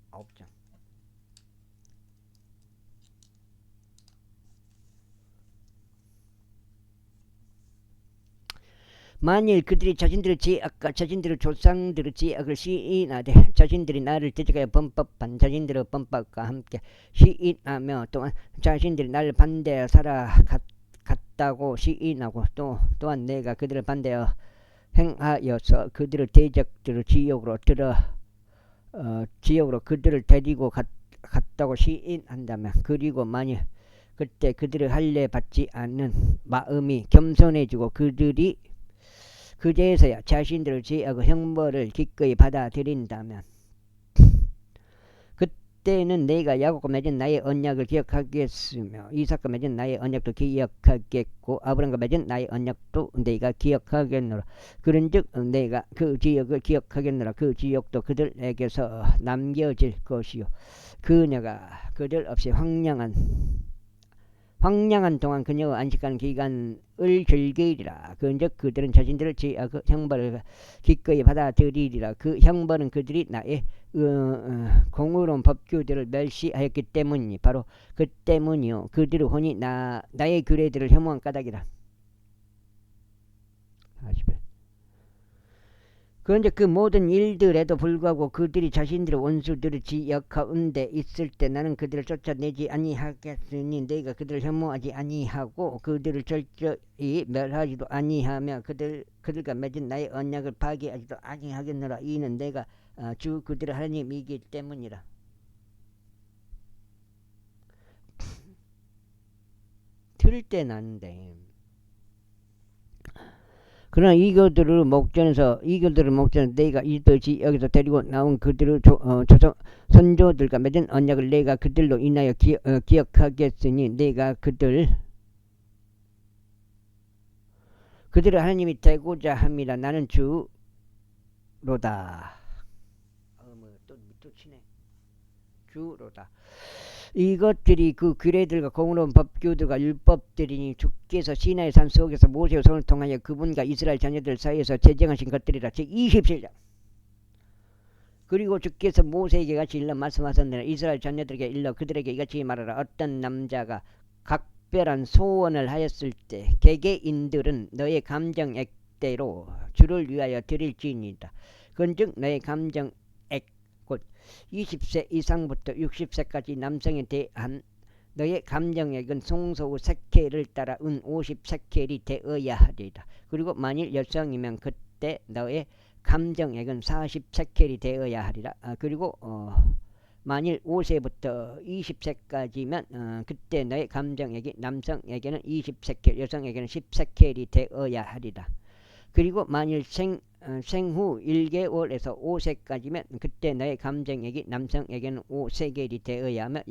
A: 9장. 만일 그들이 자신들의 죄악과 자신들의 조상들의 죄악을 시인하되 자신들이 나를 대적하여 범법한 자신들의 범법과 함께 시인하며 또한 자신들이 나를 반대하여 살아갔다고 시인하고 또한 내가 그들을 반대하여 행하여서 그들의 대적들의 지역으로 그들을 데리고 갔다고 시인한다면, 그리고 만일 그때 그들의 할례 받지 않는 마음이 겸손해지고 그들이 그제서야 자신들의 죄악의 형벌을 기꺼이 받아들인다면, 그때는 내가 야곱과 맺은 나의 언약을 기억하겠으며 이삭과 맺은 나의 언약도 기억하겠고 아브람과 맺은 나의 언약도 내가 기억하겠노라. 그런즉 내가 그 지역을 기억하겠노라. 그 지역도 그들에게서 남겨질 것이요 그녀가 그들 없이 황량한 동안 그녀가 안식하는 기간을 즐기리라. 그런즉 그들은 자신들의 죄악의 형벌을 기꺼이 받아들이리라. 그 형벌은 그들이 나의 공의로운 법규들을 멸시하였기 때문이니 바로 그 때문이요 그들의 혼이 나의 규례들을 혐오한 까닭이라. 40일. 그런데 그 모든 일들에도 불구하고 그들이 자신들의 원수들의 지역 가운데 있을 때 나는 그들을 쫓아내지 아니하겠으니 내가 그들을 혐오하지 아니하고 그들을 철저히 멸하지도 아니하며 그들과 맺은 나의 언약을 파기하지도 아니하겠노라. 이는 내가 주 그들의 하나님이기 때문이라. 틀 때 나는데 그러나 이교들을 목전에서 내가 이들 지역에서 데리고 나온 그들의 선조들과 맺은 언약을 내가 그들로 인하여 기억하겠으니 내가 그들의 하나님이 되고자 함이라. 나는 주로다. 또 치네. 주로다. 이것들이 그 규례들과 공의로운 법규들과 율법들이니 주께서 시나의 산 속에서 모세의 손을 통하여 그분과 이스라엘 자녀들 사이에서 제정하신 것들이라. 제27장. 그리고 주께서 모세에게 같이 일러 말씀하셨느니라. 이스라엘 자녀들에게 일러 그들에게 이같이 말하라. 어떤 남자가 각별한 소원을 하였을 때 개개인들은 너의 감정액대로 주를 위하여 드릴지니이다. 그런즉 너의 감정액 곧 20세 이상부터 60세까지 남성에 대한 너의 감정액은 송소의 세켈을 따라 은 50세켈이 되어야 하리라. 그리고 만일 여성이면 그때 너의 감정액은 40세켈이 되어야 하리라. 그리고 만일 5세부터 20세까지면 그때 너의 감정액이 남성에게는 20세켈 여성에게는 10세켈이 되어야 하리라. 그리고 만일 생후 1개월에서 5세까지면 그때 너의 감정액이 남성에게는 5세겔이 되어야 하며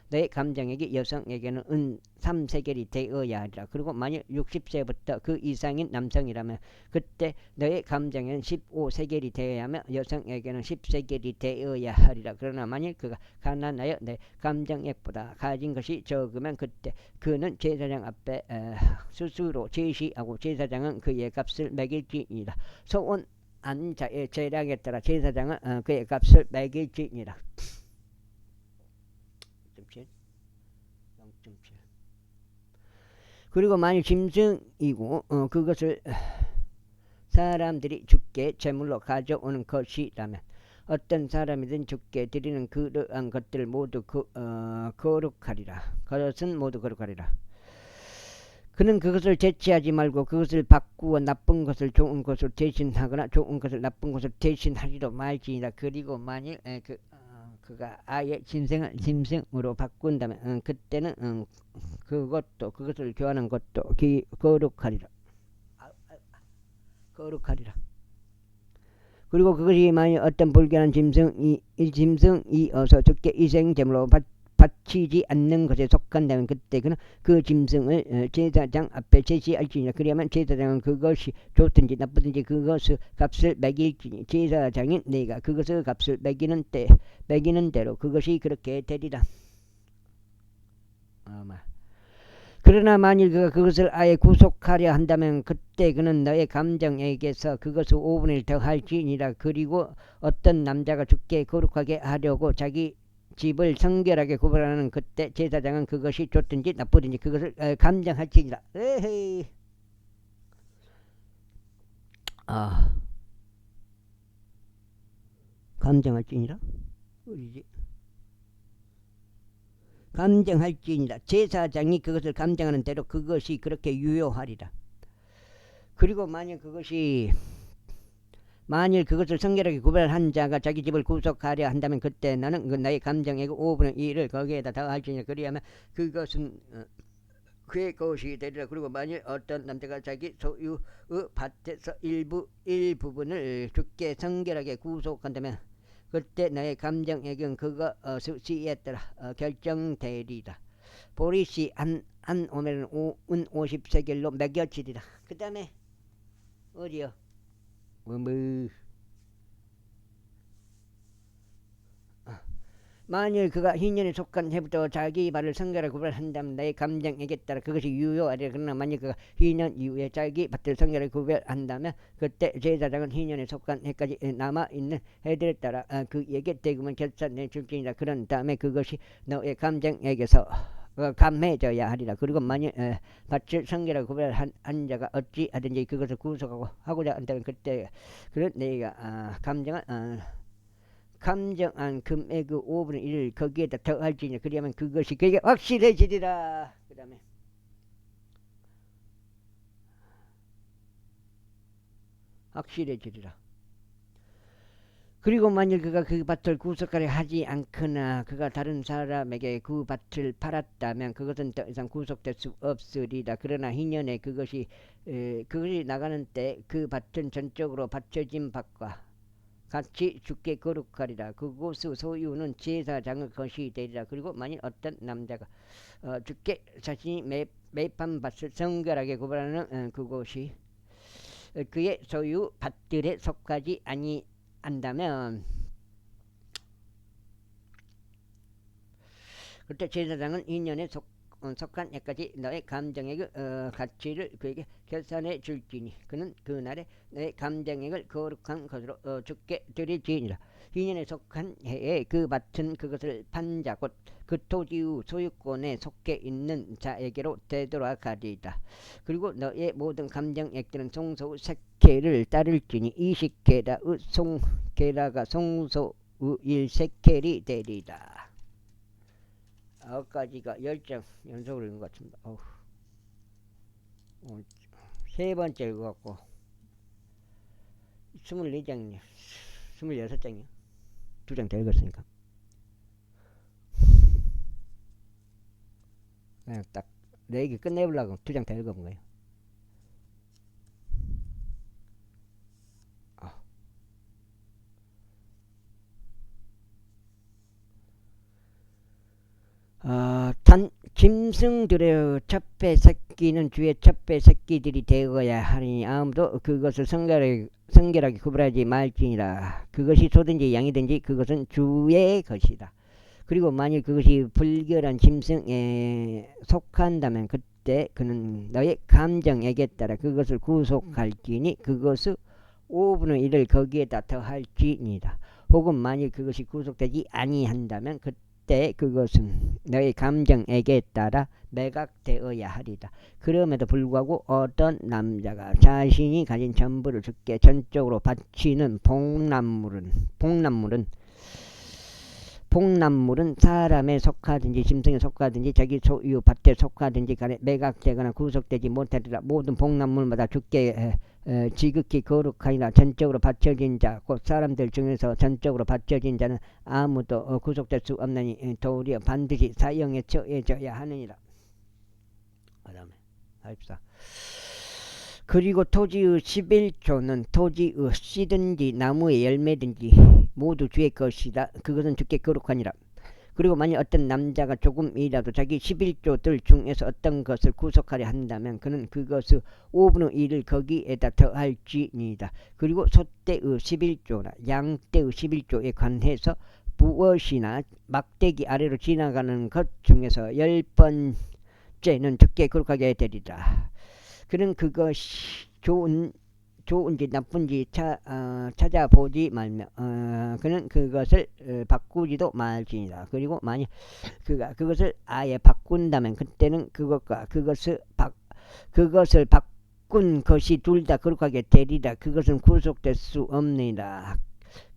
A: 너의 감정액이 여성에게는 은 3세겔이 되어야 하리라. 그리고 만일 60세부터 그 이상인 남성이라면 그때 너의 감정액은 15세겔이 되어야 하며 여성에게는 10세겔이 되어야 하리라. 그러나 만일 그가 가난하여 내 감정액보다 가진 것이 적으면 그때 그는 제사장 앞에 스스로 제시하고 제사장은 그의 값을 매길지니라. 소원한 자의 재량에 따라 제사장은 그의 값을 매길지니라. 0.7. 그리고 만일 짐승이고 그것을 사람들이 죽게 제물로 가져오는 것이라면 어떤 사람이든 죽게 드리는 그러한 것들 모두 거룩하리라. 그것은 모두 거룩하리라. 그는 그것을 제치하지 말고 그것을 바꾸어 나쁜 것을 좋은 것으로 대신하거나 좋은 것을 나쁜 것으로 대신하리로 말지니라. 그리고 만일 그가 아예 짐승으로 바꾼다면 그때는 그것을 교환한 것도 거룩하리라. 거룩하리라. 그리고 그것이 만일 어떤 불결한 짐승이 어서 죽게 희생제물로 바치지 않는 것에 속한다면 그때 그는 그 짐승을 제사장 앞에 제시할지니라. 그리하면 제사장은 그것이 좋든지 나쁘든지 그것의 값을 매길지니 제사장인 네가 그것의 값을 매기는 대로 그것이 그렇게 되리라. 그러나 만일 그가 그것을 아예 구속하려 한다면 그때 그는 너의 감정에게서 그것을 5분의 1 더할지니라. 그리고 어떤 남자가 죽게 거룩하게 하려고 자기 집을 성결하게 구별하는 그때 제사장은 그것이 좋든지 나쁘든지 그것을 감정할지니라. 에헤이. 감정할지니라. 어디지? 감정할지니라. 제사장이 그것을 감정하는 대로 그것이 그렇게 유효하리라. 그리고 만일 그것을 성결하게 구별한 자가 자기 집을 구속하려 한다면 그때 나는 나의 감정의 5분의 1을 거기에다 더할지니라. 그리하면 그것은 그의 것이 되리라. 그리고 만일 어떤 남자가 자기 소유의 밭에서 일부분을 주께 성결하게 구속한다면 그때 나의 감정액은 그것에 따라 결정되리라. 보리씨 한 오멜은 은 50세겔로 매겨지리라. 그 다음에 어디요? 만일 그가 희년에 속한 해부터 자기 발을 성결하게 구별한다면 나의 감정에게 따라 그것이 유효하리라. 그러나 만일 그가 희년 이후에 자기 밭을 성결하게 구별한다면 그때 제사장은 희년에 속한 해까지 남아있는 해들에 따라 그에게 대금을 결산해 줄지니라. 그런 다음에 그것이 너의 감정에게서 감해져야 하리라. 그리고 만일 밭을 성결하게 구별한 자가 어찌하든지 그것을 구속하고 하고자 한다면 그때 그런 내가 감정한 금액의 5분의 1을 거기에다 더할지니 그리하면 그것이 그게 확실해지리라. 그 다음에 확실해지리라. 그리고 만일 그가 그 밭을 구속하려 하지 않거나 그가 다른 사람에게 그 밭을 팔았다면 그것은 더 이상 구속될 수 없으리라. 그러나 희년에 그것이 나가는 때 그 밭은 전적으로 바쳐진 밭과 같이 주께 거룩하리라. 그곳의 소유는 제사장의 것이 되리라. 그리고 만일 어떤 남자가 주께 자신이 매입한 밭을 성결하게 구별하는 그곳이 그의 소유 밭들에 속하지 아니한다면 그때 제사장은 2년에 속한 해까지 너의 감정액의 가치를 그에게 결산해 줄지니 그는 그날에 너의 감정액을 거룩한 것으로 주께 드릴지니라. 2년에 속한 해에 그 밭은 그것을 판 자 곧 그 토지의 소유권에 속해 있는 자에게로 되돌아가리이다. 그리고 너의 모든 감정액들은 송소의 세켈을 따를지니 20게라의 송게라가 송소의 1세켈이 되리이다. 9가지가 10장 연속으로 읽은 것 같습니다. 세 번째 읽어갖고 24장이요 26장이요 2장 더 읽었으니까 그냥 딱 내 얘기 끝내보려고 2장 더 읽어본 거예요. 짐승들의 첫배 새끼는 주의 첫배 새끼들이 되어야 하니 아무도 그것을 성결하게 구분하지 말지니라. 그것이 소든지 양이든지 그것은 주의 것이다. 그리고 만일 그것이 불결한 짐승에 속한다면 그때 그는 너의 감정에게 따라 그것을 구속할지니 그것을 5분의 1을 거기에다 더할지니라. 혹은 만일 그것이 구속되지 아니한다면 그때 그것은 너의 감정에게 따라 매각되어야 하리다. 그럼에도 불구하고 어떤 남자가 자신이 가진 전부를 주께 전적으로 바치는 복납물은 사람에 속하든지 짐승에 속하든지 자기 소유 밭에 속하든지 간에 매각되거나 구속되지 못하리라. 모든 복납물마다 주께 지극히 거룩하니라. 전적으로 바쳐진 자 곧 사람들 중에서 전적으로 바쳐진 자는 아무도 구속될 수 없나니 도리어 반드시 사형에 처해져야 하느니라. 그 다음에 44. 그리고 토지의 11조는 토지의 씨든지 나무의 열매든지 모두 주의 것이다. 그것은 주께 거룩하니라. 그리고 만약 어떤 남자가 조금이라도 자기 11조들 중에서 어떤 것을 구속하려 한다면 그는 그것을 5분의 1을 거기에다 더할지니이다. 그리고 소떼의 11조나 양떼의 11조에 관해서 무엇이나 막대기 아래로 지나가는 것 중에서 10번째는 주께 거룩하게 되리라. 그는 그것이 좋은지 나쁜지 찾아보지 말며 그는 그것을 바꾸지도 말지니라. 그리고 만약 그가 그것을 아예 바꾼다면 그때는 그것을 바꾼 것이 둘 다 거룩하게 되리라. 그것은 구속될 수 없느니라.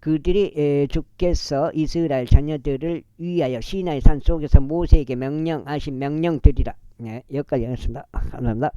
A: 그들이 주께서 이스라엘 자녀들을 위하여 시나이 산 속에서 모세에게 명령하신 명령들이라. 네, 여기까지 하겠습니다. 감사합니다.